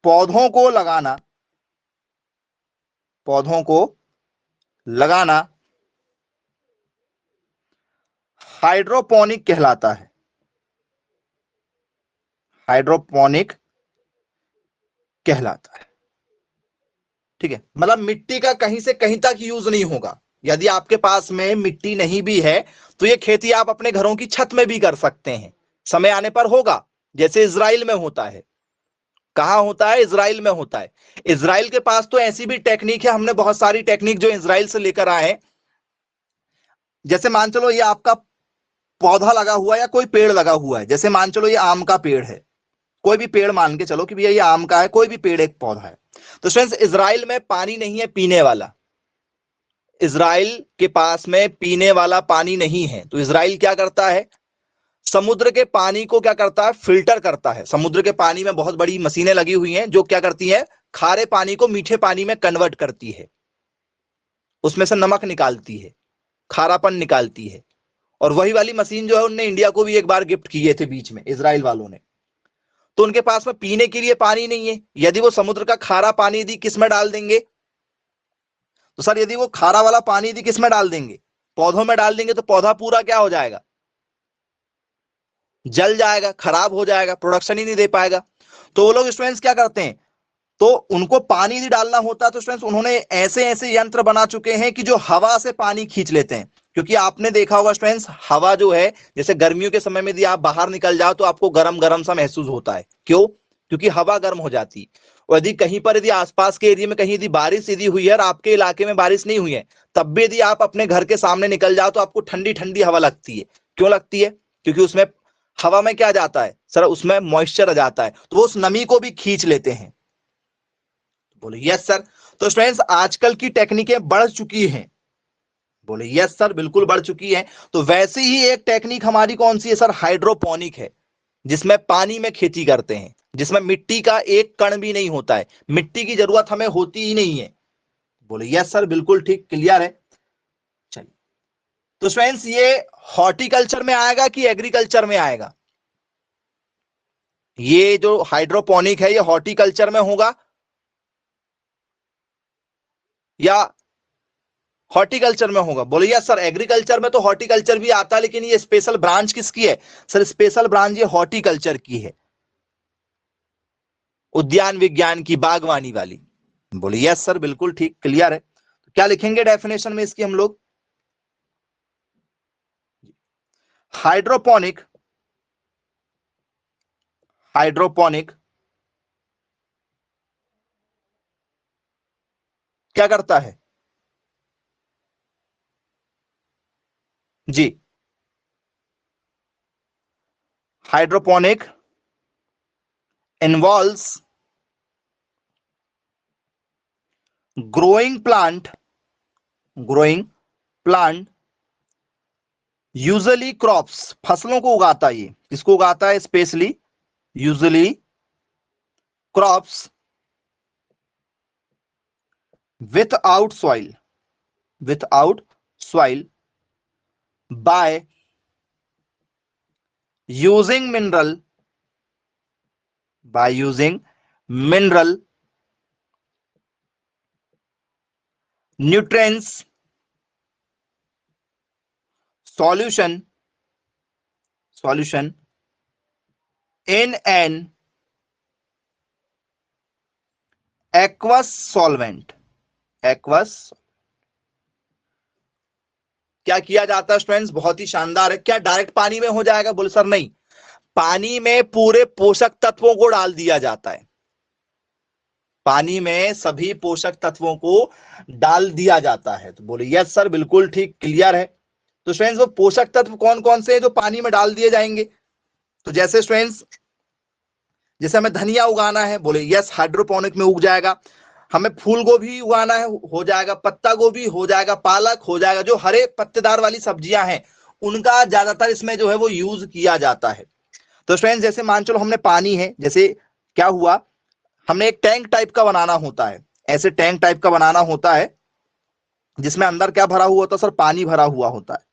पौधों को लगाना, पौधों को लगाना हाइड्रोपोनिक कहलाता है। हाइड्रोपोनिक कहलाता है। ठीक है, मतलब मिट्टी का कहीं से कहीं तक यूज नहीं होगा। यदि आपके पास में मिट्टी नहीं भी है, तो ये खेती आप अपने घरों की छत में भी कर सकते हैं, समय आने पर होगा, जैसे इजराइल में होता है। कहां होता है? इजराइल में होता है। इजराइल के पास तो ऐसी भी टेक्निक है, हमने बहुत सारी टेक्निक जो इजराइल से लेकर आए हैं। जैसे मान चलो ये आपका पौधा लगा हुआ है या कोई पेड़ लगा हुआ है, जैसे मान चलो ये आम का पेड़ है, कोई भी पेड़ मान के चलो कि भैया ये आम का है, कोई भी पेड़ एक पौधा है। तो फ्रेंड्स, इजराइल में पानी नहीं है पीने वाला, इजराइल के पास में पीने वाला पानी नहीं है। तो इजराइल क्या करता है? समुद्र के पानी को क्या करता है? फिल्टर करता है। समुद्र के पानी में बहुत बड़ी मशीनें लगी हुई हैं जो क्या करती हैं? खारे पानी को मीठे पानी में कन्वर्ट करती है, उसमें से नमक निकालती है, खारापन निकालती है। और वही वाली मशीन जो है उनने इंडिया को भी एक बार गिफ्ट किए थे बीच में, इजराइल वालों ने। तो उनके पास में पीने के लिए पानी नहीं है। यदि वो समुद्र का खारा पानी यदि किस में डाल देंगे, तो सर यदि वो खारा वाला पानी यदि किस में डाल देंगे, पौधों में डाल देंगे, तो पौधा पूरा क्या हो जाएगा? जल जाएगा, खराब हो जाएगा, प्रोडक्शन ही नहीं दे पाएगा। तो वो लोग स्टूडेंट्स क्या करते हैं? तो उनको पानी यदि डालना होता तो स्टूडेंट्स उन्होंने ऐसे ऐसे यंत्र बना चुके हैं कि जो हवा से पानी खींच लेते हैं। क्योंकि आपने देखा होगा स्टूडेंट्स, हवा जो है, जैसे गर्मियों के समय में यदि आप बाहर निकल जाओ तो आपको गरम गरम सा महसूस होता है। क्यों? क्योंकि हवा गर्म हो जाती है। और यदि कहीं पर यदि आसपास के एरिया में कहीं यदि बारिश यदि हुई है और आपके इलाके में बारिश नहीं हुई है, तब भी यदि आप अपने घर के सामने निकल जाओ तो आपको ठंडी ठंडी हवा लगती है। क्यों लगती है? क्योंकि उसमें हवा में क्या जाता है सर, उसमें मॉइस्चर आ जाता है, तो वो उस नमी को भी खींच लेते हैं। बोले यस सर। तो स्टूडेंट्स आजकल की टेक्निकें बढ़ चुकी हैं। बोले यस सर, बिल्कुल बढ़ चुकी है। तो वैसे ही एक टेक्निक हमारी कौन सी है सर? हाइड्रोपोनिक है, जिसमें पानी में खेती करते हैं, जिसमें मिट्टी का एक कण भी नहीं होता है, मिट्टी की जरूरत हमें होती ही नहीं है। बोले यस सर, बिल्कुल ठीक, क्लियर है। चलिए, तो स्टूडेंट्स ये हॉर्टिकल्चर में आएगा कि एग्रीकल्चर में आएगा? ये जो हाइड्रोपोनिक है ये हॉर्टिकल्चर में होगा या हॉर्टिकल्चर में होगा? बोले यस सर, एग्रीकल्चर में तो हॉर्टिकल्चर भी आता है, लेकिन ये स्पेशल ब्रांच किसकी है सर? स्पेशल ब्रांच ये हॉर्टिकल्चर की है, उद्यान विज्ञान की, बागवानी वाली। बोले यस सर, बिल्कुल ठीक, क्लियर है। तो क्या लिखेंगे डेफिनेशन में इसकी हम लोग? हाइड्रोपोनिक, हाइड्रोपोनिक क्या करता है? जी, hydroponic involves growing plant, growing plant usually crops, फसलों को उगाता है। ये किसको उगाता है? Specially usually crops without soil, without soil by using mineral, by using mineral nutrients solution, solution in an aqueous solvent, aqueous। क्या किया जाता है स्टूडेंट्स? बहुत ही शानदार है। क्या डायरेक्ट पानी में हो जाएगा? बोले सर नहीं, पानी में पूरे पोषक तत्वों को डाल दिया जाता है, पानी में सभी पोषक तत्वों को डाल दिया जाता है। तो बोले यस सर, बिल्कुल ठीक, क्लियर है। तो स्टूडेंट्स वो पोषक तत्व कौन कौन से हैं जो पानी में डाल दिए जाएंगे? तो जैसे स्टूडेंट्स, जैसे हमें धनिया उगाना है, बोले यस, हाइड्रोपोनिक में उग जाएगा। हमें फूल गोभी उगाना है, हो जाएगा। पत्ता गोभी हो जाएगा, पालक हो जाएगा। जो हरे पत्तेदार वाली सब्जियां हैं उनका ज्यादातर इसमें जो है वो यूज किया जाता है। तो स्टूडेंट्स जैसे मान चलो हमने पानी है, जैसे क्या हुआ, हमने एक टैंक टाइप का बनाना होता है, ऐसे टैंक टाइप का बनाना होता है जिसमें अंदर क्या भरा हुआ होता है सर? पानी भरा हुआ होता है,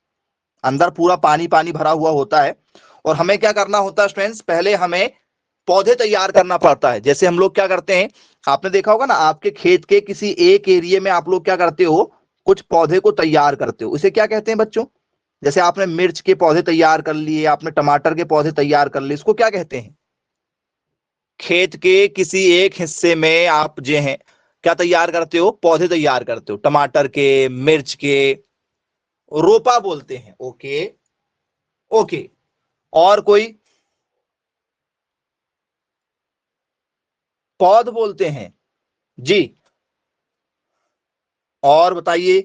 अंदर पूरा पानी पानी भरा हुआ होता है। और हमें क्या करना होता है स्टूडेंट्स? पहले हमें पौधे तैयार करना पड़ता है। जैसे हम लोग क्या करते हैं, आपने देखा होगा ना, आपके खेत के किसी एक एरिया में आप लोग क्या करते हो, कुछ पौधे को तैयार करते हो, इसे क्या कहते हैं बच्चों? जैसे आपने मिर्च के पौधे तैयार कर लिए, आपने टमाटर के पौधे तैयार कर लिए, इसको क्या कहते हैं? खेत के किसी एक हिस्से में आप जो है क्या तैयार करते हो? पौधे तैयार करते हो, टमाटर के, मिर्च के, रोपा बोलते हैं। Okay, okay. और कोई? पौध बोलते हैं जी। और बताइए?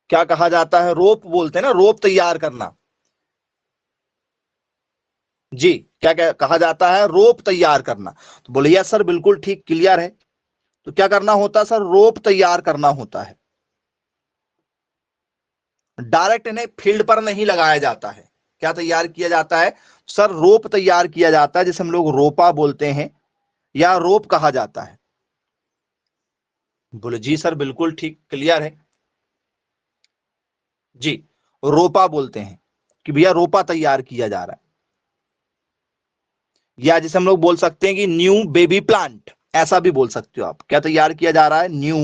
क्या कहा जाता है? रोप बोलते हैं ना, रोप तैयार करना। जी, क्या क्या कहा जाता है? रोप तैयार करना। तो बोले यस सर, बिल्कुल ठीक, क्लियर है। तो क्या करना होता है सर? रोप तैयार करना होता है। डायरेक्ट इन्हें फील्ड पर नहीं लगाया जाता है। क्या तैयार किया जाता है सर? रोप तैयार किया जाता है, जिसे हम लोग रोपा बोलते हैं या रोप कहा जाता है। बोले जी सर, बिल्कुल ठीक, क्लियर है। जी, रोपा बोलते हैं कि भैया रोपा तैयार किया जा रहा है। या जिसे हम लोग बोल सकते हैं कि न्यू बेबी प्लांट, ऐसा भी बोल सकते हो आप। क्या तैयार किया जा रहा है? न्यू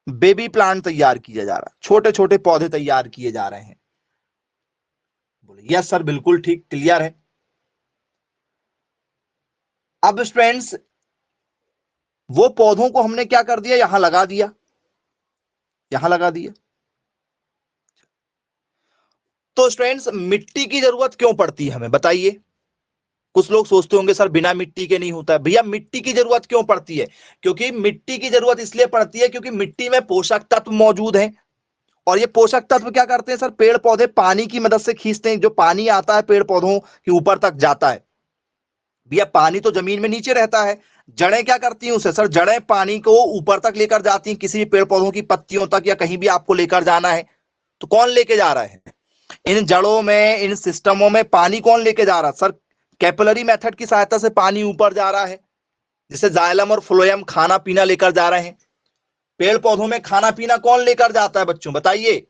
बेबी प्लांट तैयार किया जा रहा है, छोटे छोटे पौधे तैयार किए जा रहे हैं। बोले यस सर, बिल्कुल ठीक, क्लियर है। अब स्टूडेंट्स, वो पौधों को हमने क्या कर दिया, यहां लगा दिया, यहां लगा दिया। तो स्टूडेंट्स, मिट्टी की जरूरत क्यों पड़ती है हमें, बताइए। कुछ लोग सोचते होंगे सर बिना मिट्टी के नहीं होता है। भैया मिट्टी की जरूरत क्यों पड़ती है? क्योंकि मिट्टी की जरूरत इसलिए पड़ती है क्योंकि मिट्टी में पोषक तत्व मौजूद हैं। और ये पोषक तत्व क्या करते हैं सर, पेड़ पौधे पानी की मदद से खींचते हैं। जो पानी आता है पेड़ पौधों के ऊपर तक जाता है। भैया पानी तो जमीन में नीचे रहता है, जड़ें क्या करती हैं उसे, सर जड़ें पानी को ऊपर तक लेकर जाती हैं, किसी भी पेड़ पौधों की पत्तियों तक या कहीं भी आपको लेकर जाना है तो कौन लेके जा रहा है? इन जड़ों में, इन सिस्टमों में पानी कौन लेके जा रहा है सर? कैपिलरी मेथड की सहायता से पानी ऊपर जा रहा है, जिसे जाइलम और फ्लोएम खाना पीना लेकर जा रहे हैं। पेड़ पौधों में खाना पीना कौन लेकर जाता है बच्चों, बताइए।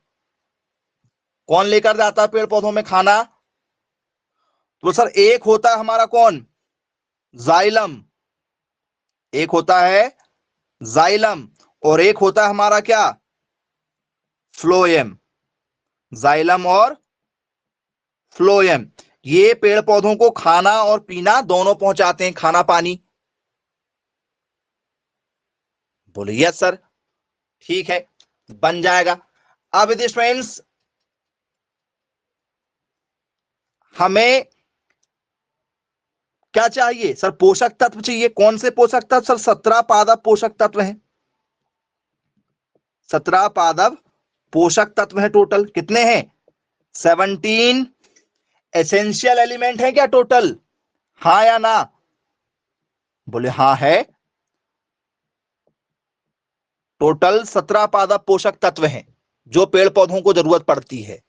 कौन लेकर जाता है पेड़ पौधों में खाना? तो सर एक होता है हमारा कौन, जाइलम। एक होता है जाइलम और एक होता है हमारा क्या, फ्लोएम। जाइलम और फ्लोएम, ये पेड़ पौधों को खाना और पीना दोनों पहुंचाते हैं, खाना पानी। बोले यस सर, ठीक है, बन जाएगा। अब यदि स्टूडेंट्स हमें क्या चाहिए सर, पोषक तत्व चाहिए। कौन से पोषक तत्व सर? 17 पादप पोषक तत्व हैं। 17 पादप पोषक तत्व हैं टोटल। कितने हैं? 17 एसेंशियल एलिमेंट है क्या टोटल? हाँ या ना? बोले हाँ है। टोटल 17 पादप पोषक तत्व हैं जो पेड़ पौधों को जरूरत पड़ती है।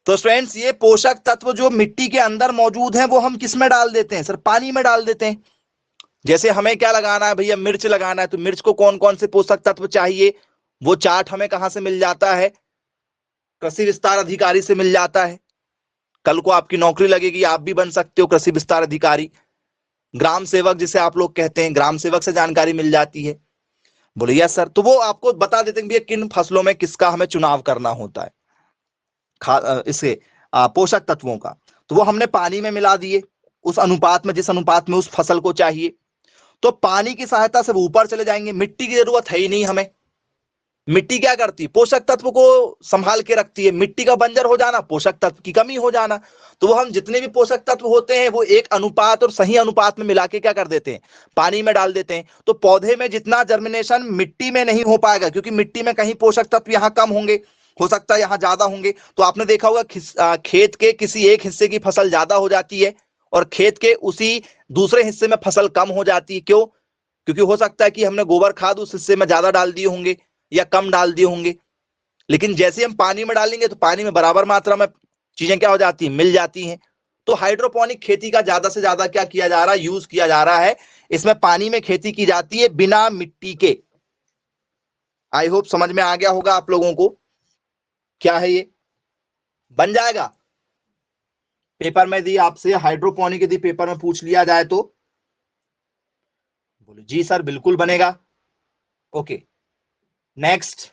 तो स्टूडेंट्स ये पोषक तत्व जो मिट्टी के अंदर मौजूद हैं वो हम किस में डाल देते हैं सर? पानी में डाल देते हैं। जैसे हमें क्या लगाना है भैया, मिर्च लगाना है, तो मिर्च को कौन कौन से पोषक तत्व चाहिए, वो चार्ट हमें कहां से मिल जाता है? कृषि विस्तार अधिकारी से मिल जाता है। कल को आपकी नौकरी लगेगी, आप भी बन सकते हो कृषि विस्तार अधिकारी, ग्राम सेवक जिसे आप लोग कहते हैं, ग्राम सेवक से जानकारी मिल जाती है। बोले यस सर, तो वो आपको बता देते हैं भैया किन फसलों में किसका हमें चुनाव करना होता है, इसे पोषक तत्वों का। तो वो हमने पानी में मिला दिए उस अनुपात में, जिस अनुपात में उस फसल को चाहिए। तो पानी की सहायता से वो ऊपर चले जाएंगे। मिट्टी की जरूरत है ही नहीं हमें। मिट्टी क्या करती है, पोषक तत्व को संभाल के रखती है। मिट्टी का बंजर हो जाना, पोषक तत्व की कमी हो जाना। तो वो हम जितने भी पोषक तत्व होते हैं वो एक अनुपात और सही अनुपात में मिला के क्या कर देते हैं, पानी में डाल देते हैं। तो पौधे में जितना जर्मिनेशन मिट्टी में नहीं हो पाएगा, क्योंकि मिट्टी में कहीं पोषक तत्व यहाँ कम होंगे, हो सकता है यहाँ ज्यादा होंगे। तो आपने देखा होगा खेत के किसी एक हिस्से की फसल ज्यादा हो जाती है और खेत के उसी दूसरे हिस्से में फसल कम हो जाती है। क्यों? क्योंकि हो सकता है कि हमने गोबर खाद उस हिस्से में ज्यादा डाल दिए होंगे या कम डाल दिए होंगे। लेकिन जैसे हम पानी में डालेंगे तो पानी में बराबर मात्रा में चीजें क्या हो जाती हैं, मिल जाती हैं। तो हाइड्रोपोनिक खेती का ज्यादा से ज्यादा क्या किया जा रहा है, यूज किया जा रहा है। इसमें पानी में खेती की जाती है बिना मिट्टी के। आई होप समझ में आ गया होगा आप लोगों को क्या है ये। बन जाएगा। पेपर में यदि आपसे हाइड्रोपोनिक यदि पेपर में पूछ लिया जाए तो बोले जी सर बिल्कुल बनेगा। Okay, next.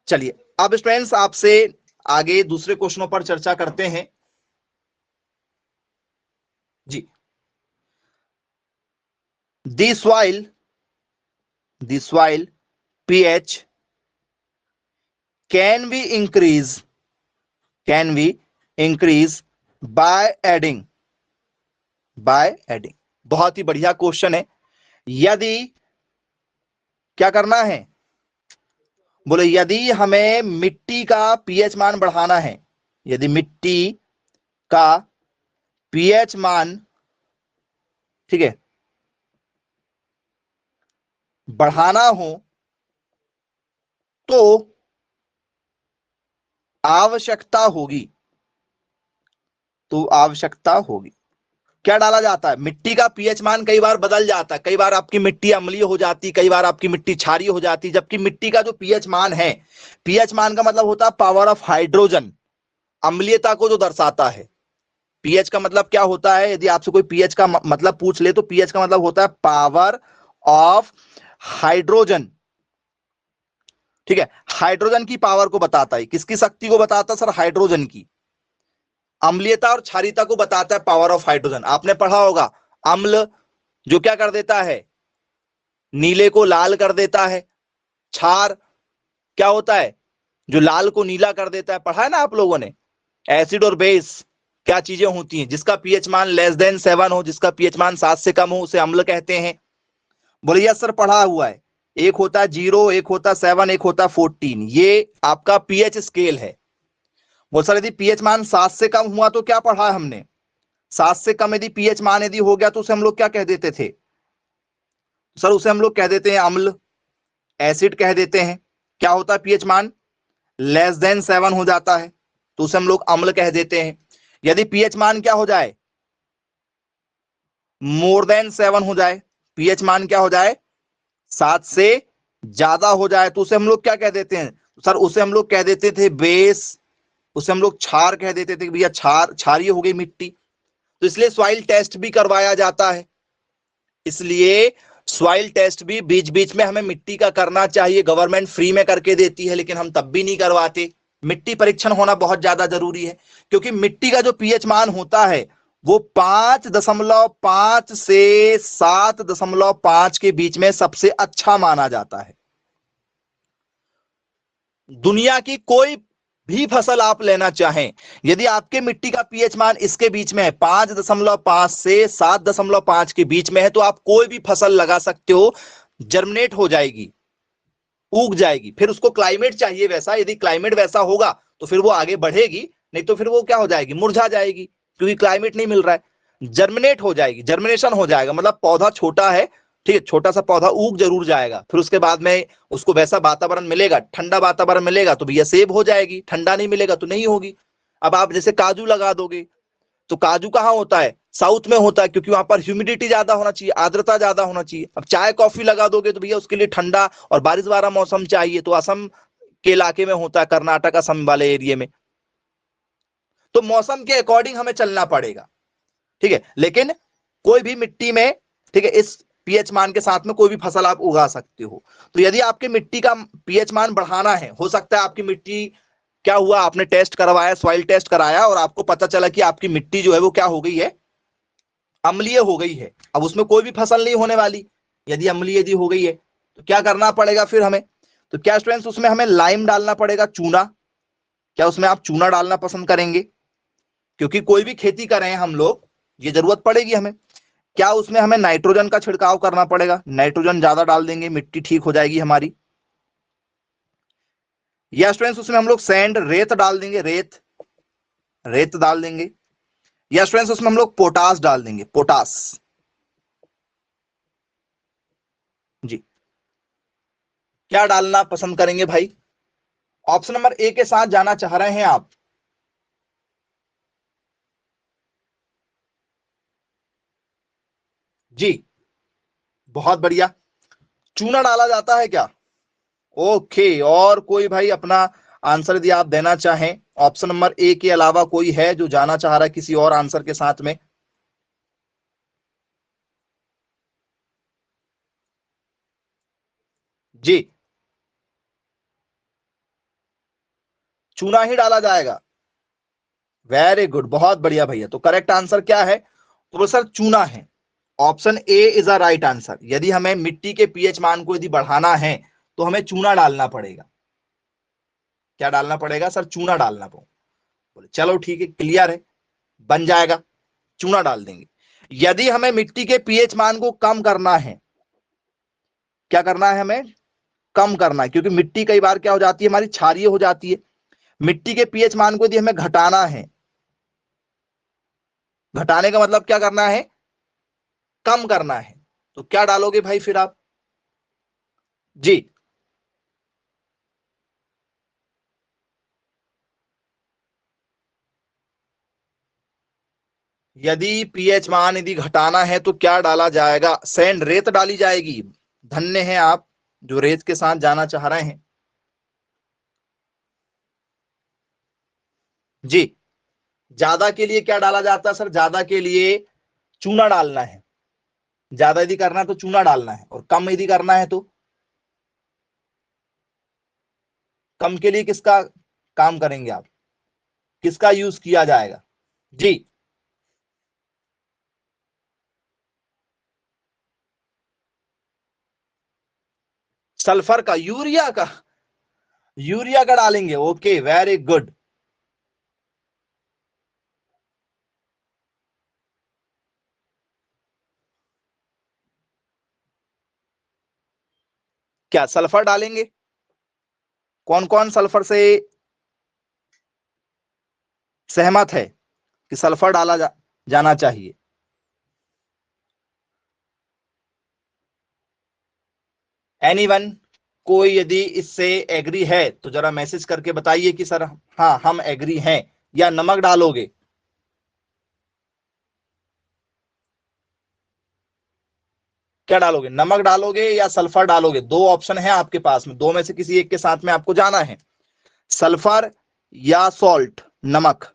चलिए अब स्टूडेंट्स आपसे आगे दूसरे क्वेश्चनों पर चर्चा करते हैं जी। The soil pH can be increase by adding। बहुत ही बढ़िया क्वेश्चन है। यदि क्या करना है, बोले यदि हमें मिट्टी का pH मान बढ़ाना है, यदि मिट्टी का pH मान, ठीक है, बढ़ाना हो तो आवश्यकता होगी। क्या डाला जाता है, मिट्टी का पीएच मान कई बार बदल जाता है। कई बार आपकी मिट्टी अम्लीय हो जाती, कई बार आपकी मिट्टी क्षारीय हो जाती। जबकि मिट्टी का जो पीएच मान है, पीएच मान का मतलब होता है पावर ऑफ हाइड्रोजन, अम्लीयता को जो दर्शाता है। पीएच का मतलब क्या होता है, यदि आपसे कोई पीएच का मतलब पूछ ले तो पीएच का मतलब होता है पावर ऑफ हाइड्रोजन। ठीक है, हाइड्रोजन की पावर को बताता है। किसकी शक्ति को बताता है सर? हाइड्रोजन की। अम्लीयता और क्षारीयता को बताता है पावर ऑफ हाइड्रोजन। आपने पढ़ा होगा, अम्ल जो क्या कर देता है, नीले को लाल कर देता है। क्षार क्या होता है, जो लाल को नीला कर देता है। पढ़ा है ना आप लोगों ने। एसिड और बेस क्या चीजें होती हैं? जिसका पीएच मान लेस देन 7 हो, जिसका पीएच मान 7 से कम हो, उसे अम्ल कहते हैं। बोलिए सर, पढ़ा हुआ है। एक होता है 0, एक होता है 7, एक होता है 14। ये आपका पीएच स्केल है। बोल सर, यदि पीएच मान 7 से कम हुआ तो क्या पढ़ा है हमने? 7 से कम यदि पीएच मान यदि हो गया तो उसे हम लोग क्या कह देते थे सर? उसे हम लोग कह देते हैं अम्ल, एसिड कह देते हैं। क्या होता है पीएच मान? लेस देन 7 हो जाता है तो उसे हम लोग अम्ल कह देते हैं। यदि पीएच मान क्या हो जाए, मोर देन 7 हो जाए, पीएच मान क्या हो जाए, 7 से ज्यादा हो जाए, तो उसे हम लोग क्या कह देते हैं सर? उसे हम लोग कह देते थे बेस, उसे हम लोग क्षार कह देते थे। भैया क्षार, क्षारीय हो गई मिट्टी। तो इसलिए सॉइल टेस्ट भी करवाया जाता है। इसलिए सॉइल टेस्ट भी बीच बीच में हमें मिट्टी का करना चाहिए। गवर्नमेंट फ्री में करके देती है, लेकिन हम तब भी नहीं करवाते। मिट्टी परीक्षण होना बहुत ज्यादा जरूरी है, क्योंकि मिट्टी का जो पीएच मान होता है वो 5.5 से 7.5 के बीच में सबसे अच्छा माना जाता है। दुनिया की कोई भी फसल आप लेना चाहें, यदि आपके मिट्टी का पीएच मान इसके बीच में है, 5.5 से 7.5 के बीच में है, तो आप कोई भी फसल लगा सकते हो। जर्मिनेट हो जाएगी, उग जाएगी। फिर उसको क्लाइमेट चाहिए वैसा, यदि क्लाइमेट वैसा होगा तो फिर वो आगे बढ़ेगी, नहीं तो फिर वो क्या हो जाएगी, मुरझा जाएगी, क्योंकि क्लाइमेट नहीं मिल रहा है। जर्मिनेट हो जाएगी, जर्मिनेशन हो जाएगा, मतलब पौधा छोटा है, ठीक है, छोटा सा पौधा उग जरूर जाएगा। फिर उसके बाद में उसको वैसा वातावरण मिलेगा, ठंडा वातावरण मिलेगा तो भैया सेब हो जाएगी, ठंडा नहीं मिलेगा तो नहीं होगी। अब आप जैसे काजू लगा दोगे, तो काजू कहाँ होता है? साउथ में होता है, क्योंकि वहां पर ह्यूमिडिटी ज्यादा होना चाहिए, आर्द्रता ज्यादा होना चाहिए। अब चाय कॉफी लगा दोगे तो भैया उसके लिए ठंडा और बारिश वाला मौसम चाहिए, तो असम के इलाके में होता है, कर्नाटक असम वाले एरिया में। तो मौसम के अकॉर्डिंग हमें चलना पड़ेगा, ठीक है। लेकिन कोई भी मिट्टी में, ठीक है, इस पीएच मान के साथ में कोई भी फसल आप उगा सकते हो। तो यदि आपके मिट्टी का पीएच मान बढ़ाना है, हो सकता है आपकी मिट्टी, क्या हुआ, आपने टेस्ट करवाया, सॉइल टेस्ट कराया और आपको पता चला कि आपकी मिट्टी जो है वो क्या हो गई है, अम्लीय हो गई है। अब उसमें कोई भी फसल नहीं होने वाली यदि अम्लीय यदि हो गई है। तो क्या करना पड़ेगा फिर हमें? तो क्या स्टूडेंट्स, उसमें हमें लाइम डालना पड़ेगा, चूना। क्या उसमें आप चूना डालना पसंद करेंगे? क्योंकि कोई भी खेती कर रहे हैं हम लोग, ये जरूरत पड़ेगी हमें। क्या उसमें हमें नाइट्रोजन का छिड़काव करना पड़ेगा? नाइट्रोजन ज्यादा डाल देंगे, मिट्टी ठीक हो जाएगी हमारी। या स्टूडेंट्स उसमें हम लोग सैंड, रेत डाल देंगे, रेत, रेत डाल देंगे। या स्टूडेंट्स उसमें हम लोग पोटास डाल देंगे, पोटास। जी, क्या डालना पसंद करेंगे भाई? ऑप्शन नंबर ए के साथ जाना चाह रहे हैं आप? जी, बहुत बढ़िया। चूना डाला जाता है क्या? ओके, और कोई भाई अपना आंसर यदि आप देना चाहें, ऑप्शन नंबर ए के अलावा कोई है जो जाना चाह रहा है किसी और आंसर के साथ में? जी, चूना ही डाला जाएगा। वेरी गुड, बहुत बढ़िया भैया। तो करेक्ट आंसर क्या है? तो सर चूना है। Option A is a right answer. यदि हमें मिट्टी के पीएच मान को यदि बढ़ाना है तो हमें चूना डालना पड़ेगा। क्या डालना पड़ेगा सर? चूना डालना पड़ेगा। बोले चलो ठीक है, क्लियर है, बन जाएगा, चूना डाल देंगे। यदि हमें मिट्टी के पीएच मान को कम करना है, क्या करना है हमें? कम करना है, क्योंकि मिट्टी कई बार क्या हो जाती है, हमारी क्षारीय हो जाती है। मिट्टी के पीएच मान को यदि हमें घटाना है, घटाने का मतलब क्या करना है? कम करना है। तो क्या डालोगे भाई फिर आप? जी, यदि पीएच मान यदि घटाना है तो क्या डाला जाएगा? सैंड, रेत डाली जाएगी। धन्य हैं आप जो रेत के साथ जाना चाह रहे हैं। जी, ज्यादा के लिए क्या डाला जाता है सर? ज्यादा के लिए चूना डालना है। ज्यादा यदि करना है तो चूना डालना है, और कम यदि करना है तो? कम के लिए किसका काम करेंगे आप, किसका यूज किया जाएगा जी? सल्फर का, यूरिया का, यूरिया का डालेंगे। Okay, very good. क्या सल्फर डालेंगे? कौन कौन सल्फर से सहमत है कि सल्फर डाला जाना चाहिए? एनीवन, कोई यदि इससे एग्री है तो जरा मैसेज करके बताइए कि सर हाँ हम एग्री हैं। या नमक डालोगे? क्या डालोगे, नमक डालोगे या सल्फर डालोगे? दो ऑप्शन है आपके पास में, दो में से किसी एक के साथ में आपको जाना है, सल्फर या सॉल्ट, नमक।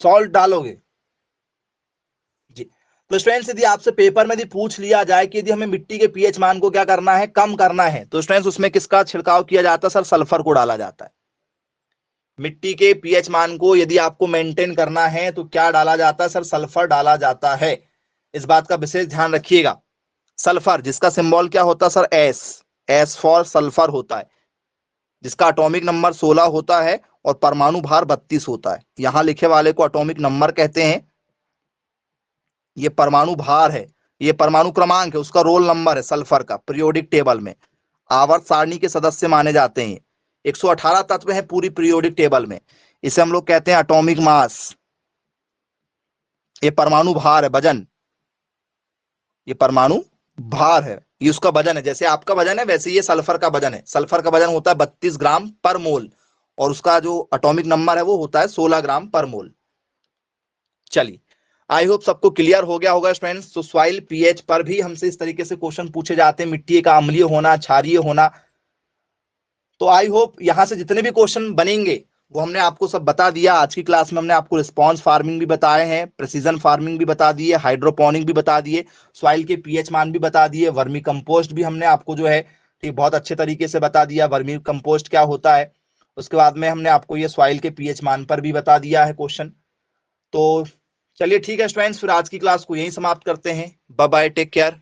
सॉल्ट डालोगे जी। तो स्टूडेंट्स यदि आपसे पेपर में यदि पूछ लिया जाए कि यदि हमें मिट्टी के पीएच मान को क्या करना है, कम करना है, तो स्टूडेंट्स उसमें किसका छिड़काव किया जाता है? सर सल्फर को डाला जाता है। मिट्टी के पीएच मान को यदि आपको मेंटेन करना है तो क्या डाला जाता है? सर सल्फर डाला जाता है। इस बात का विशेष ध्यान रखिएगा। सल्फर जिसका सिंबल क्या होता है sir? S, S for sulphur होता है, जिसका एटॉमिक नंबर 16 होता है और परमाणु भार 32 होता है। यहां लिखे वाले को एटॉमिक नंबर कहते हैं, ये परमाणु भार है, ये परमाणु क्रमांक है, उसका रोल नंबर है सल्फर का पीरियोडिक टेबल में। आवर्त सारणी के सदस्य माने जाते हैं। 118 तत्व हैं पूरी पीरियोडिक टेबल में। इसे हम लोग कहते हैं एटॉमिक मास। ये परमाणु भार है, वजन, ये परमाणु भार है, ये उसका वजन है। जैसे आपका वजन है वैसे ये सल्फर का वजन है। सल्फर का वजन होता है 32 ग्राम पर मोल और उसका जो एटॉमिक नंबर है वो होता है 16 ग्राम पर मोल। चलिए, आई होप सबको क्लियर हो गया होगा स्टूडेंट्स। तो सॉइल पीएच पर भी हमसे इस तरीके से क्वेश्चन पूछे जाते हैं, मिट्टी का अम्लीय होना, क्षारीय होना। तो आई होप यहां से जितने भी क्वेश्चन बनेंगे वो हमने आपको सब बता दिया। आज की क्लास में हमने आपको रिस्पॉन्स फार्मिंग भी बताए हैं, प्रेसिजन फार्मिंग भी बता दिए, हाइड्रोपोनिक भी बता दिए, सॉइल के पीएच मान भी बता दिए, वर्मी कंपोस्ट भी हमने आपको जो है ठीक बहुत अच्छे तरीके से बता दिया, वर्मी कंपोस्ट क्या होता है। उसके बाद में हमने आपको ये सॉइल के पीएच मान पर भी बता दिया है क्वेश्चन। तो चलिए ठीक है स्टूडेंट्स, फिर आज की क्लास को यहीं समाप्त करते हैं। Bye bye, take care.